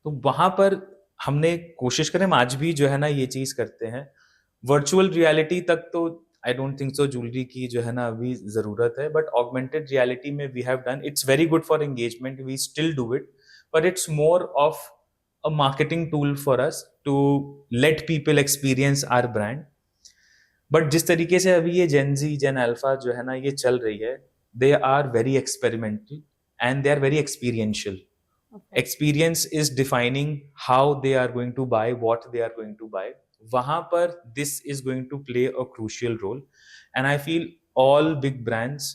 तो वहां पर हमने कोशिश करें, हम आज भी जो है ना ये चीज करते हैं। वर्चुअल रियलिटी तक तो I don't think so jewellery की जो है ना अभी जरूरत है, बट ऑगमेंटेड रियलिटी में we have done, it's very good for engagement, we still do it, but it's more of a marketing tool for us to let people experience our brand. But जिस तरीके से अभी ये जेन जी जेन alpha जो है ना ये चल रही है, they are very experimental and they are very experiential. Experience is defining how they are going to buy, what they are going to buy. वहां पर this is going to play a crucial role, and I feel all big brands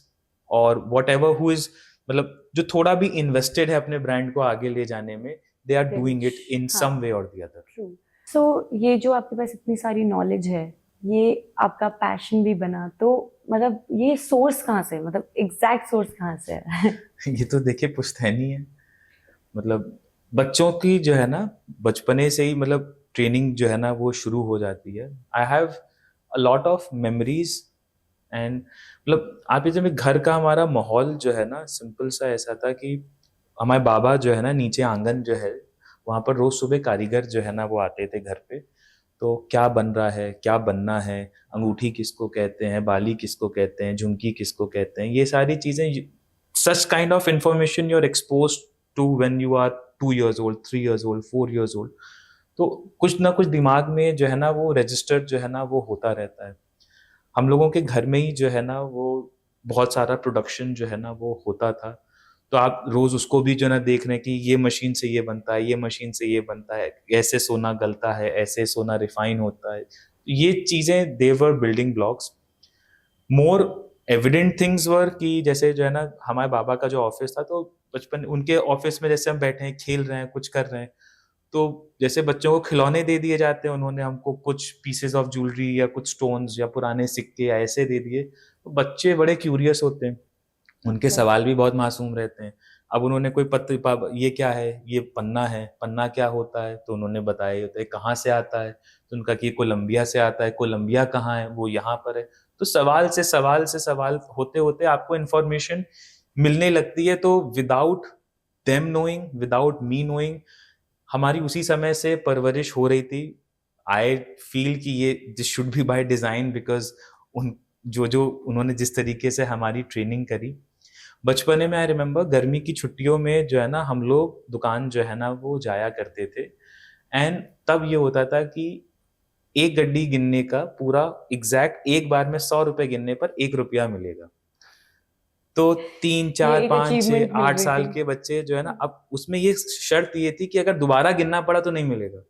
or whatever who is मतलब जो थोड़ा भी invested है अपने brand को आगे ले जाने में, they are doing it in some way or the other. True. So ये जो आपके पास इतनी सारी knowledge है, ये आपका पैशन भी बना, तो मतलब ये सोर्स कहाँ से, मतलब एग्जैक्ट सोर्स कहाँ से है? ये तो देखिए पुश्तैनी है, मतलब बच्चों की जो है ना बचपने से ही मतलब ट्रेनिंग जो है ना वो शुरू हो जाती है। I have a lot of memories and मतलब आप ये जब घर का हमारा माहौल जो है ना सिंपल सा ऐसा था कि हमारे बाबा जो है ना नीचे आंगन जो है वहाँ पर रोज सुबह कारीगर जो है ना वो आते थे घर पे, तो क्या बन रहा है, क्या बनना है, अंगूठी किसको कहते हैं, बाली किसको कहते हैं, झुमकी किसको कहते हैं, ये सारी चीज़ें, such kind of information you are expose to when you are 2 years old, 3 years old, 4 years old. तो कुछ ना कुछ दिमाग में जो है ना वो रजिस्टर जो है ना वो होता रहता है। हम लोगों के घर में ही जो है ना वो बहुत सारा प्रोडक्शन जो है ना वो होता था। तो आप रोज उसको भी जो है ना देख रहे हैं कि ये मशीन से ये बनता है, ये मशीन से ये बनता है, ऐसे सोना गलता है, ऐसे सोना रिफाइन होता है। ये चीजें they were building blocks. More evident things were कि जैसे जो है ना हमारे बाबा का जो ऑफिस था, तो बचपन उनके ऑफिस में जैसे हम बैठे हैं, खेल रहे हैं, कुछ कर रहे हैं, तो जैसे बच्चों को खिलौने दे दिए जाते हैं, उन्होंने हमको कुछ पीसेस ऑफ ज्वेलरी या कुछ स्टोन्स या पुराने सिक्के या ऐसे दे दिए, तो बच्चे बड़े क्यूरियस होते हैं, उनके Right. सवाल भी बहुत मासूम रहते हैं। अब उन्होंने कोई पत्र, ये क्या है, ये पन्ना है, पन्ना क्या होता है, तो उन्होंने बताया होता है कहाँ से आता है, तो उनका कि कोलंबिया से आता है, कोलंबिया कहाँ है, वो यहाँ पर है। तो सवाल होते होते आपको इन्फॉर्मेशन मिलने लगती है। तो without them knowing, without me knowing, हमारी उसी समय से परवरिश हो रही थी। आई फील कि ये this should be by design, because उन जो उन्होंने जिस तरीके से हमारी ट्रेनिंग करी बचपने में, आई रिमेम्बर गर्मी की छुट्टियों में जो है ना हम लोग दुकान जो है ना वो जाया करते थे। एंड तब ये होता था कि एक गड्डी गिनने का पूरा एग्जैक्ट एक बार में 100 रुपए गिनने पर 1 रुपया मिलेगा। तो 3, ये 4, एक 5, 6, अचीवमेंट मिल 8 रही साल थी। के बच्चे जो है ना, अब उसमें ये शर्त ये थी कि अगर दोबारा गिनना पड़ा तो नहीं मिलेगा।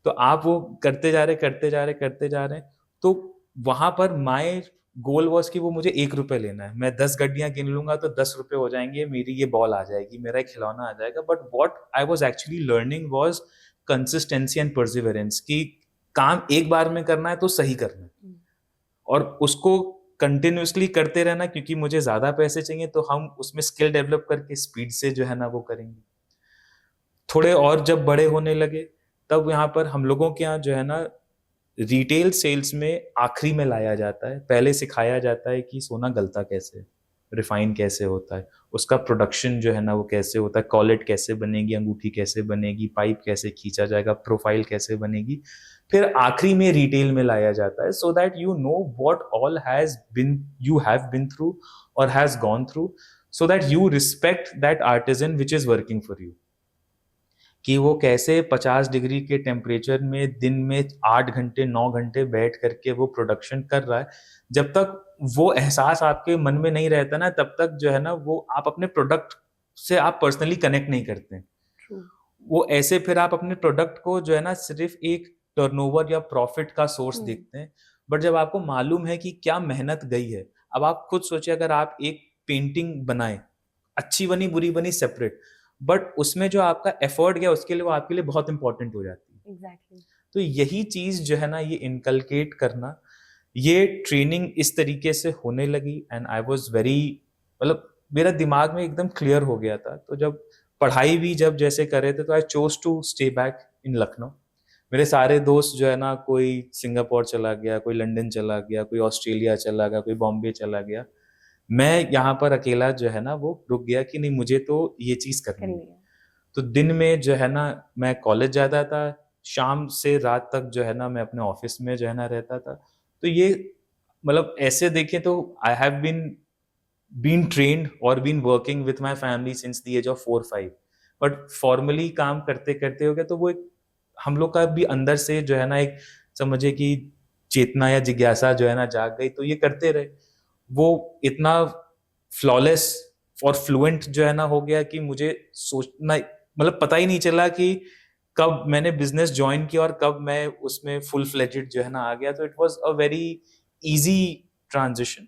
तो आप वो करते जा रहे हैं। तो वहां पर माय गोल वॉज कि वो मुझे 1 रुपए लेना है। मैं 10 गड्डियां गिन लूंगा तो 10 रुपए हो जाएंगे, मेरी ये बॉल आ जाएगी, मेरा एक खिलौना आ जाएगा। But what I was actually learning was consistency and perseverance, कि काम एक बार में करना है तो सही करना है, और उसको कंटिन्यूसली करते रहना, क्योंकि मुझे ज्यादा पैसे चाहिए तो हम उसमें स्किल डेवलप करके स्पीड से जो है ना वो करेंगे। थोड़े और जब बड़े होने लगे, तब यहाँ पर हम लोगों के यहाँ जो है ना रिटेल सेल्स में आखिरी में लाया जाता है। पहले सिखाया जाता है कि सोना गलता कैसे है, रिफाइन कैसे होता है, उसका प्रोडक्शन जो है ना वो कैसे होता है, कॉलेट कैसे बनेगी, अंगूठी कैसे बनेगी, पाइप कैसे खींचा जाएगा, प्रोफाइल कैसे बनेगी। फिर आखिरी में रिटेल में लाया जाता है, so that you know what all has been you have been through और has gone through, so that you respect that artisan which is working for you, कि वो कैसे 50 डिग्री के टेम्परेचर में दिन में 8 घंटे 9 घंटे बैठ करके वो प्रोडक्शन कर रहा है। जब तक वो एहसास आपके मन में नहीं रहता ना, तब तक जो है ना वो आप अपने प्रोडक्ट से आप पर्सनली कनेक्ट नहीं करते। True. वो ऐसे फिर आप अपने प्रोडक्ट को जो है ना सिर्फ एक टर्नओवर या प्रॉफिट का सोर्स देखते हैं। बट जब आपको मालूम है कि क्या मेहनत गई है, अब आप खुद सोचिए, अगर आप एक पेंटिंग बनाए, अच्छी बनी बुरी बनी सेपरेट, बट उसमें जो आपका एफर्ट गया उसके लिए वो आपके लिए बहुत इंपॉर्टेंट हो जाती है। Exactly. तो यही चीज जो है ना ये इनकलकेट करना, ये ट्रेनिंग इस तरीके से होने लगी। एंड आई वॉज वेरी, मतलब मेरा दिमाग में एकदम क्लियर हो गया था। तो जब पढ़ाई भी जब जैसे कर रहे थे, तो I chose to stay back in Lucknow. मेरे सारे दोस्त जो है ना, कोई सिंगापुर चला गया, कोई लंदन चला गया, कोई ऑस्ट्रेलिया चला गया, कोई बॉम्बे चला गया। मैं यहाँ पर अकेला जो है ना वो रुक गया कि नहीं, मुझे तो ये चीज करनी है। तो दिन में जो है ना मैं कॉलेज जाता था, शाम से रात तक जो है ना मैं अपने ऑफिस में जो है ना रहता था। तो ये मतलब ऐसे देखें तो आई हैव बीन ट्रेन्ड और been working with my family since the age of 4-5। But formally काम करते करते हो गया, तो वो एक हम लोग का भी अंदर से जो है ना एक समझे कि चेतना या जिज्ञासा जो है ना जाग गई, तो ये करते रहे। वो इतना फ्लॉलेस और फ्लुएंट जो है ना हो गया कि मुझे सोचना, मतलब पता ही नहीं चला कि कब मैंने बिजनेस ज्वाइन किया और कब मैं उसमें फुल फ्लेजेड जो है ना आ गया। तो it was a very easy transition.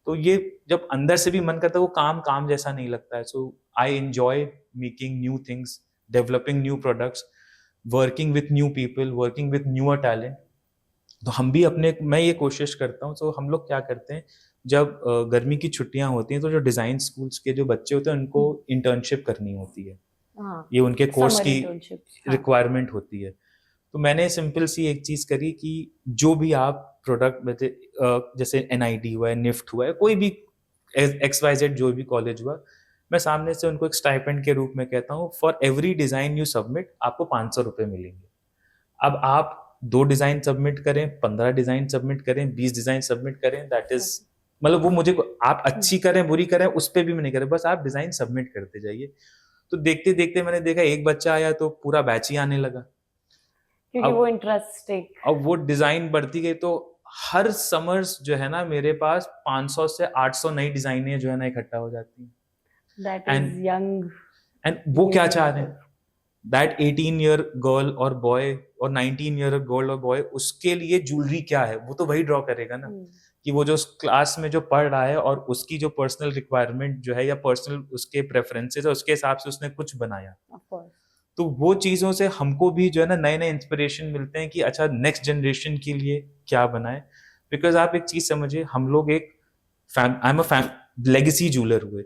तो ये जब अंदर से भी मन करता है, वो काम काम जैसा नहीं लगता है। So I enjoy making new things, developing new products, working with new people, working with newer talent. तो हम भी अपने, मैं ये कोशिश करता हूँ। तो हम लोग क्या करते हैं, जब गर्मी की छुट्टियां होती हैं, तो जो डिजाइन स्कूल्स के जो बच्चे होते हैं उनको इंटर्नशिप करनी होती है। हाँ, ये उनके कोर्स समर की इंटर्नशिप्स। हाँ, रिक्वायरमेंट होती है। तो मैंने सिंपल सी एक चीज करी कि जो भी आप प्रोडक्ट, जैसे NIT हुआ है, निफ्ट हुआ है, कोई भी XYZ जो भी कॉलेज हुआ, मैं सामने से उनको एक स्टाइपेंड के रूप में कहता हूँ, for every design you submit आपको 500 रुपए मिलेंगे। अब आप 2 डिजाइन सबमिट करें, 15 डिजाइन सबमिट करें, 20 डिजाइन सबमिट करें, दैट इज मतलब वो मुझे, आप अच्छी करें बुरी करें उस पर भी मैं नहीं करें, बस आप डिजाइन सबमिट करते जाइए। तो देखते देखते मैंने देखा एक बच्चा आया तो पूरा बैच ही आने लगा, क्योंकि अब वो इंटरेस्टिंग। अब वो डिजाइन बढ़ती गई, तो हर समर्स जो है ना मेरे पास 500 से 800 नई डिजाइनें जो है ना इकट्ठा हो जाती हैं। That and is young. And वो क्या चाह रहे हैं, दैट 18 ईयर गर्ल और बॉय और 19 ईयर गर्ल और बॉय, उसके लिए ज्वेलरी क्या है वो तो वही ड्रॉ करेगा ना, कि वो जो क्लास में जो पढ़ रहा है और उसकी जो पर्सनल रिक्वायरमेंट जो है या पर्सनल उसके प्रेफरेंसेस है उसके हिसाब से उसने कुछ बनाया। Of course. तो वो चीजों से हमको भी जो है ना नए नए इंस्पिरेशन मिलते हैं कि अच्छा नेक्स्ट जनरेशन के लिए क्या बनाए। बिकॉज आप एक चीज समझिए, हम लोग एक I am a legacy jeweller हुए,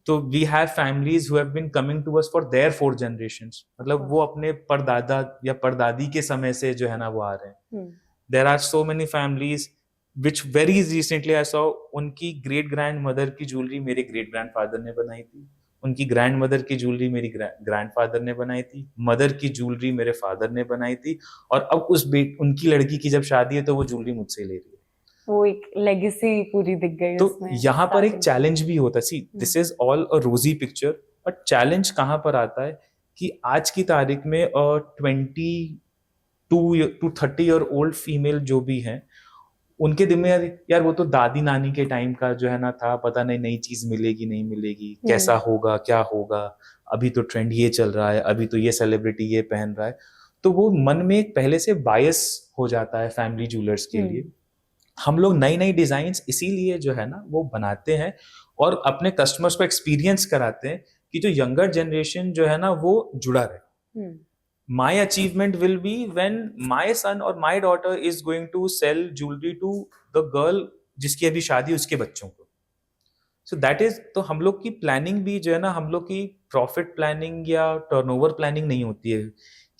तो we have families who have been coming to us for their 4 generations, मतलब वो अपने परदादा या परदादी के समय से जो है ना वो आ रहे हैं। There are so many families which very recently I saw, उनकी ग्रेट ग्रैंड मदर की ज्वेलरी मेरे ग्रेट ग्रैंडफादर ने बनाई थी, उनकी ग्रैंड मदर की ज्वेलरी मेरी ग्रैंडफादर ने बनाई थी, मदर की ज्वेलरी मेरे फादर ने बनाई थी, और अब उनकी लड़की की जब शादी है तो वो ज्वेलरी मुझसे ले रही है। वो एक लेगेसी पूरी दिख गई तो उसमें। यहाँ पर एक चैलेंज भी होता है, सी दिस इज ऑल अ रोजी पिक्चर, बट चैलेंज कहाँ पर आता है कि आज की तारीख में 22 to 30 ईयर ओल्ड फीमेल जो भी हैं, उनके दिल में यार वो तो दादी नानी के टाइम का जो है ना था, पता नहीं नई चीज मिलेगी नहीं मिलेगी, कैसा होगा क्या होगा, अभी तो ट्रेंड ये चल रहा है, अभी तो ये सेलिब्रिटी ये पहन रहा है, तो वो मन में एक पहले से बायस हो जाता है फैमिली ज्वेलर्स के लिए। हम लोग नई नई डिजाइन्स इसीलिए जो है ना वो बनाते हैं और अपने कस्टमर्स को एक्सपीरियंस कराते हैं कि जो यंगर जनरेशन जो है ना वो जुड़ा रहे। My achievement will be when my son or my daughter is going to sell jewelry to the girl जिसकी अभी शादी उसके बच्चों को। So that is, तो हम लोग की प्लानिंग भी जो है ना, हम लोग की प्रॉफिट प्लानिंग या टर्नओवर प्लानिंग नहीं होती है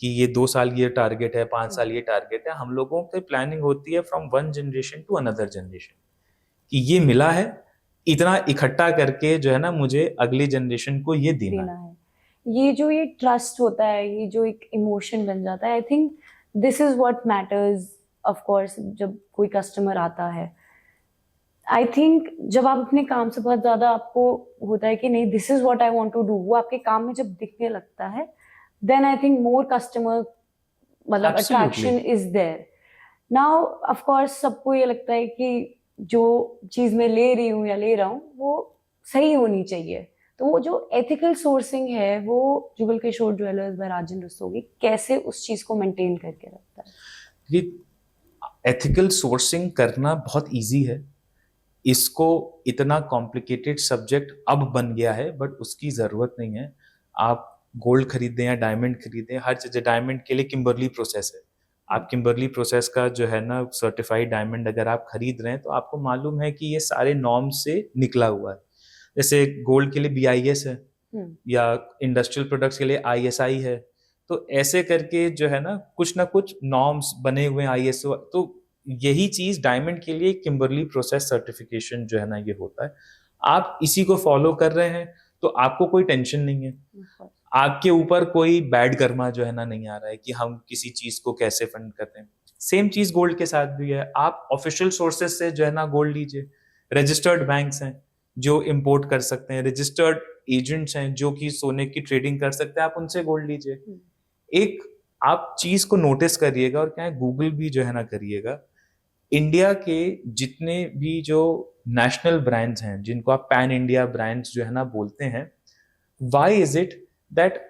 कि ये 2 साल ये टारगेट है, 5 साल ये टारगेट है। हम लोगों की प्लानिंग होती है from one generation to another generation, कि ये मिला है, इतना इकट्ठा करके जो है ना मुझे अगली जनरेशन को ये देना है। ये जो ये ट्रस्ट होता है, ये जो एक इमोशन बन जाता है, I think this is what matters. Of course जब कोई कस्टमर आता है, आई थिंक जब आप अपने काम से बहुत ज्यादा आपको होता है कि नहीं this is what I want to do, वो आपके काम में जब दिखने लगता है, then I think more customer मतलब attraction is there. Now of course सबको ये लगता है कि जो चीज मैं ले रही हूँ या ले रहा हूँ वो सही होनी चाहिए। तो वो जो एथिकल सोर्सिंग है वो जुगल किशोर ज्वेलर्स बाय राजन रस्तोगी कैसे उस चीज को मेंटेन करके रखता है? ये एथिकल सोर्सिंग करना बहुत इजी है, इसको इतना कॉम्प्लिकेटेड सब्जेक्ट अब बन गया है, बट उसकी जरूरत नहीं है। आप गोल्ड खरीदें या डायमंड खरीदें, हर चीज डायमंड के लिए किम्बर्ली प्रोसेस है। आप किम्बर्ली प्रोसेस का जो है ना सर्टिफाइड डायमंड अगर आप खरीद रहे हैं तो आपको मालूम है कि ये सारे नॉर्म से निकला हुआ है। जैसे गोल्ड के लिए BIS है या इंडस्ट्रियल प्रोडक्ट्स के लिए ISI है, तो ऐसे करके जो है ना कुछ नॉर्म्स बने हुए हैं ISO। तो यही चीज डायमंड के लिए किम्बर्ली प्रोसेस सर्टिफिकेशन जो है ना ये होता है। आप इसी को फॉलो कर रहे हैं तो आपको कोई टेंशन नहीं है, आपके ऊपर कोई बैड कर्मा जो है ना नहीं आ रहा है कि हम किसी चीज को कैसे फंड करते हैं। सेम चीज गोल्ड के साथ भी है, आप ऑफिशियल सोर्सेज से जो है ना गोल्ड लीजिए, रजिस्टर्ड बैंक्स हैं जो इंपोर्ट कर सकते हैं, रजिस्टर्ड एजेंट्स हैं जो कि सोने की ट्रेडिंग कर सकते हैं, आप उनसे गोल्ड लीजिए। एक आप चीज को नोटिस करिएगा और क्या गूगल भी जो है ना करिएगा, इंडिया के जितने भी जो नेशनल ब्रांड्स हैं जिनको आप पैन इंडिया ब्रांड्स जो है ना बोलते हैं, why is it that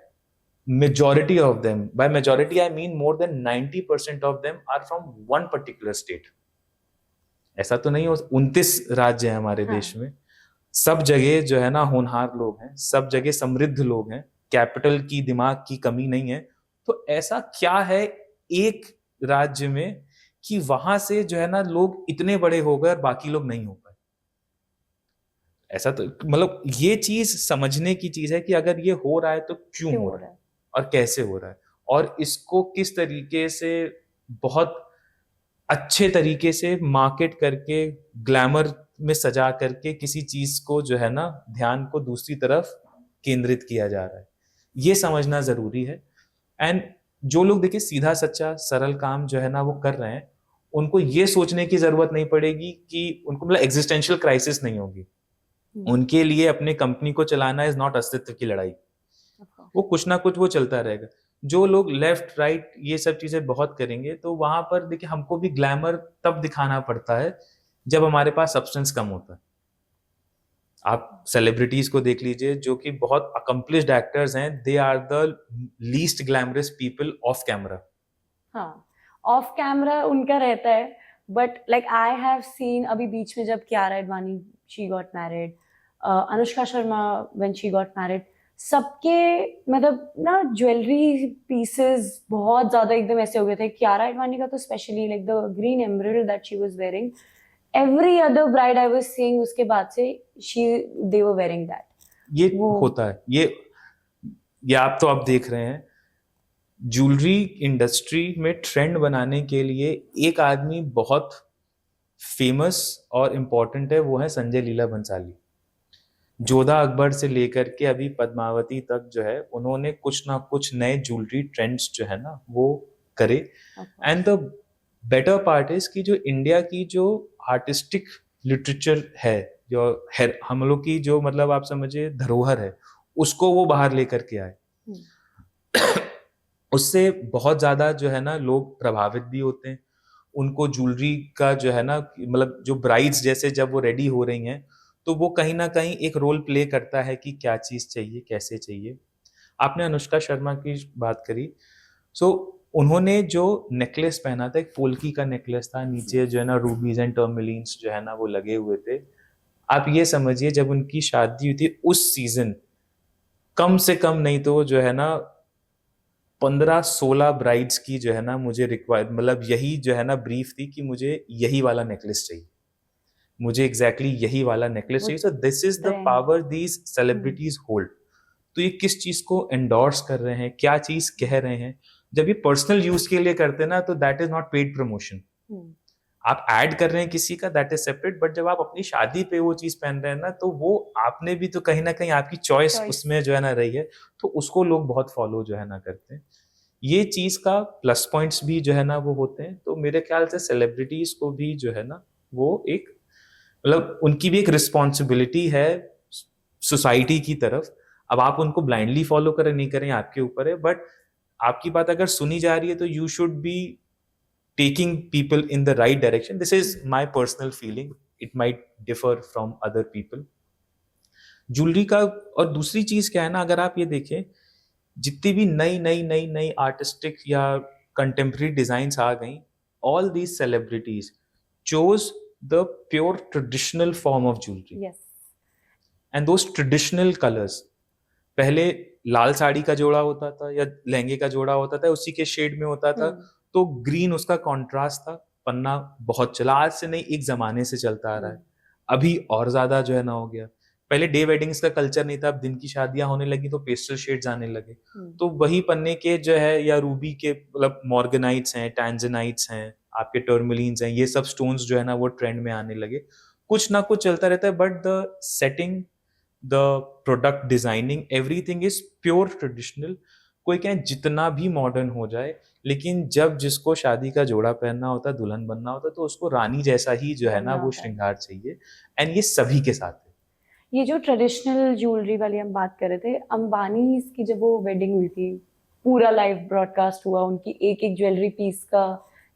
majority of them, by majority I mean more than 90% of them are from one particular state। ऐसा तो नहीं हो, 29 राज्य हैं हमारे देश में, सब जगह जो है ना होनहार लोग हैं, सब जगह समृद्ध लोग हैं, कैपिटल की दिमाग की कमी नहीं है। तो ऐसा क्या है एक राज्य में कि वहां से जो है ना लोग इतने बड़े हो गए और बाकी लोग नहीं हो पाए? ऐसा तो मतलब ये चीज समझने की चीज है कि अगर ये हो रहा है तो क्यों हो रहा है और कैसे हो रहा है, और इसको किस तरीके से बहुत अच्छे तरीके से मार्केट करके ग्लैमर में सजा करके किसी चीज को जो है ना ध्यान को दूसरी तरफ केंद्रित किया जा रहा है, ये समझना जरूरी है। एंड जो लोग देखिए सीधा सच्चा सरल काम जो है ना वो कर रहे हैं, उनको ये सोचने की जरूरत नहीं पड़ेगी कि उनको मतलब एग्जिस्टेंशियल क्राइसिस नहीं होगी। उनके लिए अपने कंपनी को चलाना इज नॉट अस्तित्व की लड़ाई, वो कुछ ना कुछ वो चलता रहेगा। जो लोग लेफ्ट राइट ये सब चीजें बहुत करेंगे, तो वहां पर देखिए हमको भी ग्लैमर तब दिखाना पड़ता है जब हमारे पास सब्सटेंस कम होता है। आप सेलिब्रिटीज को देख लीजिए जो कि बहुत अकम्प्लिश्ड एक्टर्स हैं, they are the least glamorous people off camera. हाँ, ऑफ कैमरा उनका रहता है, but like I have seen अभी बीच में जब Kiara Advani she got married, Anushka Sharma when she got married, सबके मतलब ना ज्वेलरी पीसेस बहुत ज्यादा एकदम ऐसे हो गए थे। कियारा एडवाणी का तो specially like the green emerald that she was wearing, every other bride I was seeing उसके बाद से दे वर वेयरिंग दैट। ये होता है, ये आप तो आप देख रहे हैं ज्वेलरी इंडस्ट्री में ट्रेंड बनाने के लिए एक आदमी बहुत फेमस और इम्पोर्टेंट है, वो है संजय लीला भंसाली। जोधा अकबर से लेकर के अभी पद्मावती तक जो है, उन्होंने कुछ ना कुछ नए ज्वेलरी ट्रेंड्स जो है ना वो करे। And the better part is कि जो इंडिया की जो आर्टिस्टिक लिटरेचर है, जो है हम लोग की जो मतलब आप समझिए धरोहर है, उसको वो बाहर लेकर के आए। उससे बहुत ज्यादा जो है ना लोग प्रभावित भी होते हैं। उनको ज्वेलरी का जो है ना मतलब जो ब्राइड्स जैसे जब वो रेडी हो रही हैं, तो वो कहीं ना कहीं एक रोल प्ले करता है कि क्या चीज चाहिए, कैसे चाहिए। आपने अनुष्का शर्मा की बात करी, सो उन्होंने जो नेकलेस पहना था, एक पोल्की का नेकलेस था, नीचे जो है ना रूबीज एंड टर्मलिन्स जो है ना वो लगे हुए थे। आप ये समझिए जब उनकी शादी हुई थी उस सीजन, कम से कम नहीं तो जो है ना 15-16 ब्राइड्स की जो है ना मुझे रिक्वायर मतलब यही जो है ना ब्रीफ थी कि मुझे यही वाला नेकलेस चाहिए, मुझे एग्जैक्टली यही वाला नेकलेस चाहिए। So this is the power these celebrities hold. तो ये किस चीज को एंडोर्स कर रहे हैं, क्या चीज कह रहे हैं, जब ये पर्सनल यूज के लिए करते हैं ना, तो that is not paid promotion. आप ऐड कर रहे हैं किसी का, दैट इज सेपरेट। बट जब आप अपनी शादी पे वो चीज पहन रहे हैं ना, तो वो आपने भी तो कहीं ना कहीं आपकी चॉइस उसमें जो है ना रही है, तो उसको लोग बहुत फॉलो जो है ना करते हैं। ये चीज का प्लस पॉइंट्स भी जो है ना वो होते हैं। तो मेरे ख्याल से सेलिब्रिटीज को भी जो है ना वो एक मतलब उनकी भी एक रिस्पॉन्सिबिलिटी है सोसाइटी की तरफ। अब आप उनको ब्लाइंडली फॉलो करें नहीं करें आपके ऊपर है, बट आपकी बात अगर सुनी जा रही है तो you should be taking people in the right direction. This is my personal feeling, it might differ from other people. Jewellery का और दूसरी चीज क्या है ना, अगर आप ये देखें जितनी भी नई नई नई नई आर्टिस्टिक या कंटेम्प्रेरी डिजाइन्स आ गई, all these celebrities chose the pure traditional form of jewelry. Yes. And those traditional colors, पहले लाल साड़ी का जोड़ा होता था या लहंगे का जोड़ा होता था, उसी के शेड में होता था, तो ग्रीन उसका कॉन्ट्रास्ट था, पन्ना बहुत चला। आज से नहीं, एक जमाने से चलता आ रहा है, अभी और ज्यादा जो है ना हो गया। पहले डे वेडिंग्स का कल्चर नहीं था, अब दिन की शादियां होने लगी तो पेस्टल शेड्स आने लगे। तो वही पन्ने के जो है या रूबी के मतलब मॉर्गेनाइट्स हैं, टैंजनाइट्स हैं, आपके टर्मलिन्स हैं, ये सब स्टोन्स जो है ना वो ट्रेंड में आने लगे। कुछ ना कुछ चलता रहता है, but the setting, the product designing, everything is pure traditional. कोई कहे जितना भी मॉडर्न हो जाए, लेकिन जब जिसको शादी का जोड़ा पहनना होता है, दुल्हन बनना होता है, तो उसको रानी जैसा ही जो है ना वो श्रृंगार चाहिए। एंड ये सभी के साथ है। ये जो ट्रेडिशनल ज्वेलरी वाली हम बात कर रहे थे, अंबानी की जब वो वेडिंग हुई थी, पूरा लाइव ब्रॉडकास्ट हुआ उनकी एक एक ज्वेलरी पीस का।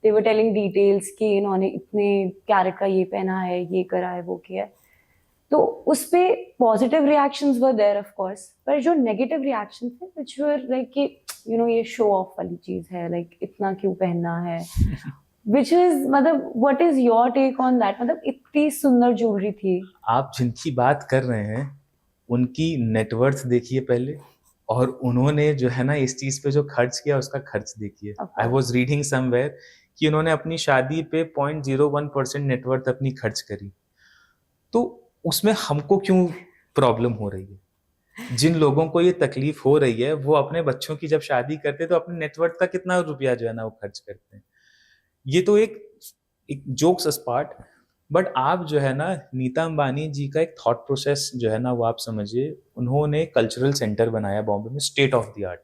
दे वर टेलिंग डिटेल्स कि इन्होंने इतने कैरेट का ये पहना है, ये करा है, वो किया है। तो उस पे positive reactions were there of course, पर जो नेगेटिव रिएक्शंस थे व्हिच वर लाइक कि यू नो ये शो ऑफ वाली चीज है, लाइक इतना क्यों पहनना है, व्हिच इज मतलब what is your take on that? मतलब इतनी सुंदर ज्वेलरी थी। आप जिनकी बात कर रहे हैं उनकी नेटवर्थ देखिए पहले, और उन्होंने जो है ना इस चीज पे जो खर्च किया उसका खर्च देखिए। आई वॉज रीडिंग समवेयर कि उन्होंने अपनी शादी पे 0.01% नेटवर्थ अपनी खर्च करी। तो उसमें हमको क्यों प्रॉब्लम हो रही है? जिन लोगों को ये तकलीफ हो रही है वो अपने बच्चों की जब शादी करते हैं तो अपने नेटवर्थ का कितना रुपया जो है ना वो खर्च करते हैं। ये तो एक जोक्स अस्पार्ट, बट आप जो है ना नीता अंबानी जी का एक थॉट प्रोसेस जो है ना वो आप समझिए। उन्होंने कल्चरल सेंटर बनाया बॉम्बे में, स्टेट ऑफ द आर्ट।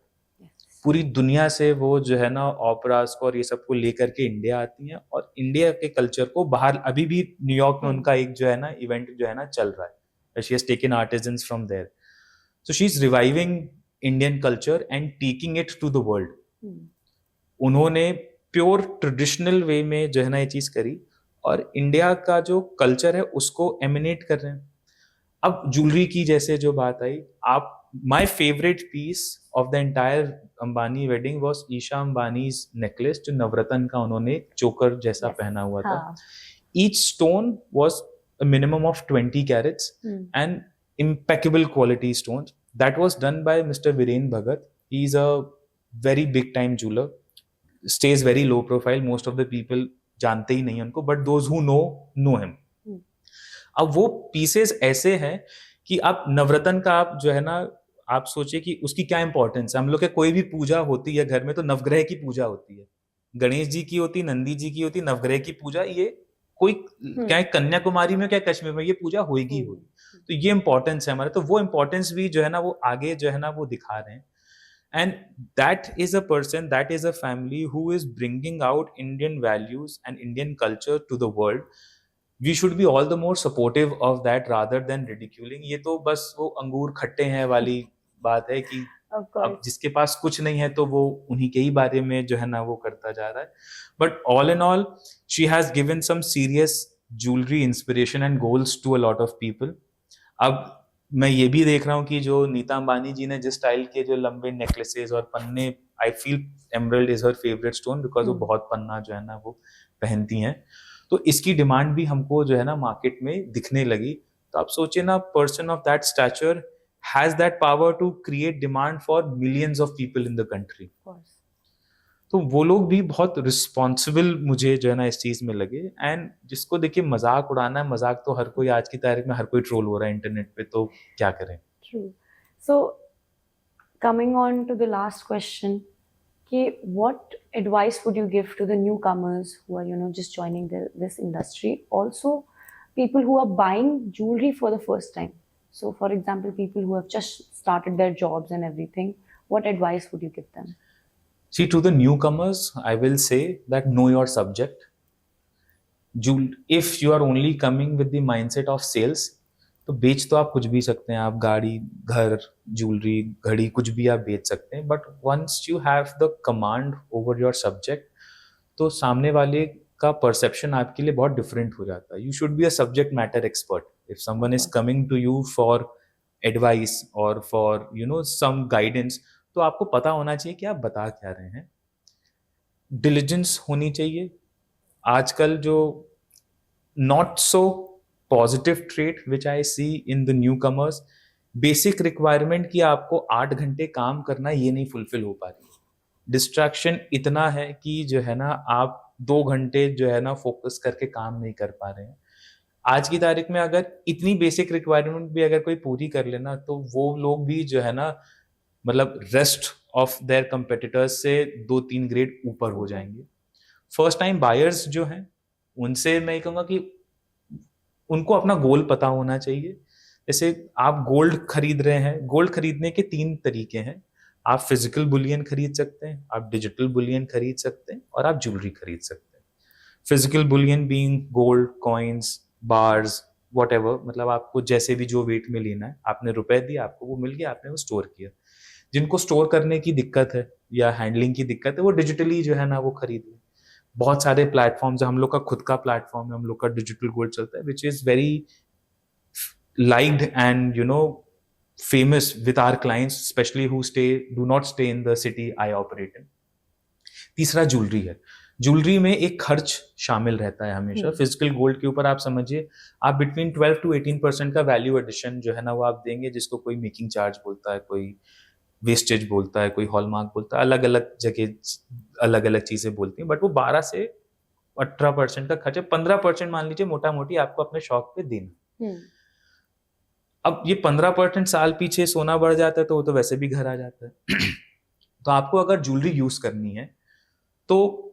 पूरी दुनिया से वो जो है ना ओपेरास को और ये सब को लेकर के इंडिया आती हैं, और इंडिया के कल्चर को बाहर, अभी भी न्यूयॉर्क में उनका एक जो है ना इवेंट जो है ना चल रहा है, she has taken artisans from there, so she is reviving Indian culture and taking it to the world. उन्होंने प्योर ट्रेडिशनल वे में जो है ना ये चीज करी, और इंडिया का जो कल्चर है उसको एमिनेट कर रहे हैं। अब ज्वेलरी की जैसे जो बात आई, आप, my favourite piece of the entire Ambani wedding was Isha Ambani's necklace, जो नवरत्न का उन्होंने चोकर जैसा पहना हुआ था। Each stone was a minimum of 20 carats and impeccable quality stones. That was done by Mr. Viren Bhagat. He's a very big time jeweler. Stays very low profile. Most of the people जानते ही नहीं उनको, but those who know him. अब वो pieces ऐसे हैं कि आप नवरत्न का, आप जो है ना, आप सोचिए कि उसकी क्या इंपॉर्टेंस है। हम लोग के कोई भी पूजा होती है घर में तो नवग्रह की पूजा होती है, गणेश जी की होती, नंदी जी की होती, नवग्रह की पूजा, ये कोई क्या कन्याकुमारी में क्या कश्मीर में ये पूजा होगी होगी। तो ये इंपॉर्टेंस है हमारे, तो वो इंपॉर्टेंस भी जो है ना वो आगे जो है ना वो दिखा रहे हैं। And that is a person, that is a family who is bringing out Indian values and Indian culture to the world. We should be all the more supportive of that rather than ridiculing. ये तो बस वो अंगूर खट्टे हैं वाली बात है कि अब जिसके पास कुछ नहीं है तो वो उन्हीं के ही बारे में जो है ना वो करता जा रहा है। But all in all she has given some serious jewellery inspiration and goals to a lot of people. अब मैं ये भी देख रहा हूँ कि जो नीता अंबानी जी ने जिस स्टाइल के जो लंबे नेकलेसेस और पन्ने, I feel emerald is her favourite stone because वो बहुत पन्ना जो है ना वो पहनती हैं, तो इसकी डिमांड भी हमको जो है ना मार्केट में दिखने लगी। तो आप सोचिए ना, person of that stature has that power to create demand for millions of people in the country. तो वो लोग भी बहुत रिस्पॉन्सिबल मुझे जो है ना इस चीज में लगे। एंड जिसको देखिए मजाक उड़ाना है, मजाक तो हर कोई आज की तारीख में हर कोई ट्रोल हो रहा है इंटरनेट पे, तो क्या करें। True. So coming on to the last question, कि what advice would you give to the newcomers who are just joining this industry, also people who are buying jewelry for the first time? So, for example, people who have just started their jobs and everything, what advice would you give them? See, to the newcomers, I will say that know your subject. If you are only coming with the mindset of sales, तो बेच तो आप कुछ भी सकते हैं, आप गाड़ी, घर, ज्वेलरी, घड़ी, कुछ भी आप बेच सकते हैं। But once you have the command over your subject, तो सामने वाले का परसेप्शन आपके लिए बहुत डिफरेंट हो जाता है। You should be a subject matter expert. If someone is coming to you for advice or for some guidance, तो आपको पता होना चाहिए कि आप बता क्या रहे हैं। डिलिजेंस होनी चाहिए। आजकल जो not so positive trait which I see in the newcomers, basic requirement कि आपको 8 घंटे काम करना, ये नहीं फुलफिल हो पा रही। डिस्ट्रैक्शन इतना है कि जो है ना आप 2 घंटे जो है ना फोकस करके काम नहीं कर पा रहे हैं। आज की तारीख में अगर इतनी बेसिक रिक्वायरमेंट भी अगर कोई पूरी कर लेना, तो वो लोग भी जो है ना मतलब रेस्ट ऑफ देयर कंपेटिटर्स से 2-3 ग्रेड ऊपर हो जाएंगे। फर्स्ट टाइम बायर्स जो हैं, उनसे मैं कहूँगा कि उनको अपना गोल पता होना चाहिए। जैसे आप गोल्ड खरीद रहे हैं, गोल्ड खरीदने के 3 तरीके हैं। आप फिजिकल बुलियन खरीद सकते हैं, आप डिजिटल बुलियन खरीद सकते हैं, और आप ज्वेलरी खरीद सकते हैं। Physical Boolean being gold, coins, bars, whatever, मतलब आपको जैसे भी जो वेट में लेना है, आपने रुपए दिए, आपको वो मिल गया, आपने वो स्टोर किया। जिनको स्टोर करने की दिक्कत है या हैंडलिंग की दिक्कत है, वो डिजिटली जो है ना वो खरीद लें। बहुत सारे प्लेटफॉर्म्स, हम लोग का खुद का प्लेटफॉर्म है, हम लोग का डिजिटल गोल्ड चलता है, which is very liked and famous with our clients, specially who do not stay in the city I operate in. तीसरा ज्वेलरी है। ज्वेलरी में एक खर्च शामिल रहता है हमेशा। फिजिकल गोल्ड के ऊपर आप समझिए, आप बिटवीन 12 to 18% का वैल्यू एडिशन जो है ना वो आप देंगे, जिसको कोई मेकिंग चार्ज बोलता है, कोई वेस्टेज बोलता है, कोई हॉलमार्क बोलता है, अलग अलग जगह अलग अलग चीजें बोलती हैं। बट वो 12 से 18% का खर्च है। 15% मान लीजिए मोटा मोटी आपको अपने शौक पे देना। अब ये 15% साल पीछे सोना बढ़ जाता है तो वो तो वैसे भी घर आ जाता है। तो आपको अगर ज्वेलरी यूज करनी है तो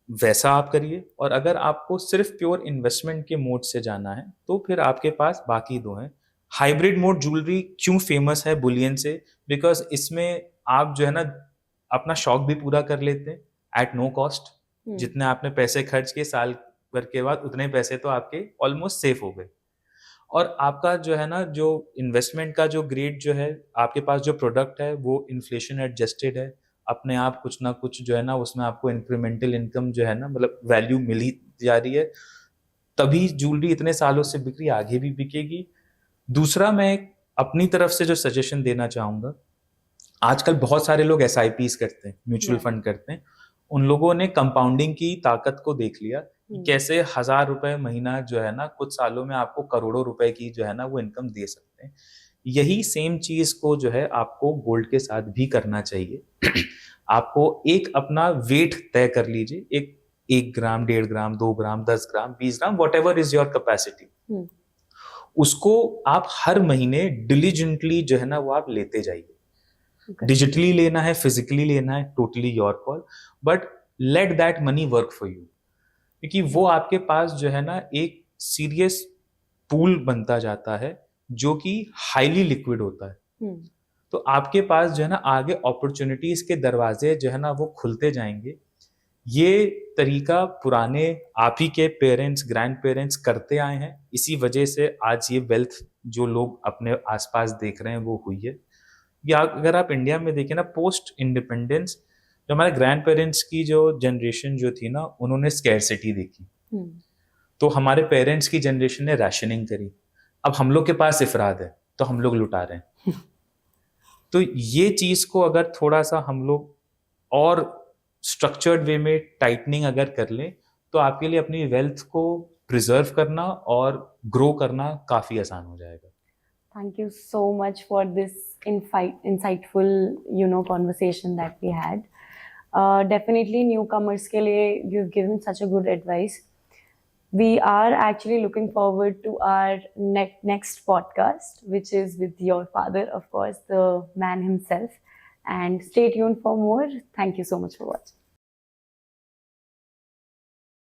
वैसा आप करिए, और अगर आपको सिर्फ प्योर इन्वेस्टमेंट के मोड से जाना है तो फिर आपके पास बाकी 2 हैं। हाइब्रिड मोड ज्वेलरी क्यों फेमस है बुलियन से? बिकॉज इसमें आप जो है ना अपना शौक भी पूरा कर लेते हैं एट नो कॉस्ट। जितने आपने पैसे खर्च किए साल भर के बाद उतने पैसे तो आपके ऑलमोस्ट सेफ हो गए। और आपका जो है ना, जो इन्वेस्टमेंट का जो ग्रेड जो है, आपके पास जो प्रोडक्ट है वो इन्फ्लेशन एडजस्टेड है, अपने आप कुछ ना कुछ जो है ना उसमें आपको इंक्रीमेंटल इनकम जो है ना, मतलब वैल्यू मिली जा रही है, तभी ज्वेलरी इतने सालों से बिक रही, आगे भी बिकेगी। दूसरा, मैं अपनी तरफ से जो सजेशन देना चाहूँगा, आजकल बहुत सारे लोग SIPs करते हैं, म्यूचुअल Yeah. फंड करते हैं। उन लोगों ने कंपाउंडिंग की ताकत को देख लिया कि कैसे 1000 रुपए महीना जो है ना कुछ सालों में आपको करोड़ों रुपए की जो है ना वो इनकम दे सकते हैं। यही सेम चीज को जो है आपको गोल्ड के साथ भी करना चाहिए। आपको एक अपना वेट तय कर लीजिए, एक 1 gram, 1.5 gram, 2 gram, 10 gram, 20 gram, whatever is your capacity, उसको आप हर महीने डिलीजेंटली जो है ना वो आप लेते जाइए। डिजिटली लेना है, फिजिकली लेना है, totally your call, but let that money work for you, क्योंकि वो आपके पास जो है ना एक सीरियस पूल बनता जाता है जो कि हाईली लिक्विड होता है। तो आपके पास जो है ना आगे अपॉर्चुनिटीज के दरवाजे जो है ना वो खुलते जाएंगे। ये तरीका पुराने आप ही के पेरेंट्स, ग्रैंड पेरेंट्स करते आए हैं, इसी वजह से आज ये वेल्थ जो लोग अपने आसपास देख रहे हैं वो हुई है। या अगर आप इंडिया में देखें ना, पोस्ट इंडिपेंडेंस जो हमारे ग्रैंड पेरेंट्स की जो जनरेशन जो थी ना, उन्होंने स्कैरसिटी देखी। तो हमारे पेरेंट्स की जनरेशन ने राशनिंग करी। अब हम लोग के पास इफराद है तो हम लोग लुटा रहे हैं। तो ये चीज को अगर थोड़ा सा हम लोग और स्ट्रक्चर्ड वे में टाइटनिंग अगर कर लें तो आपके लिए अपनी वेल्थ को प्रिजर्व करना और ग्रो करना काफी आसान हो जाएगा। Thank you so much for this insightful, conversation that we had. Definitely newcomers के लिए you've given such a good advice. We are actually looking forward to our next podcast, which is with your father, of course, the man himself. And stay tuned for more. Thank you so much for watching.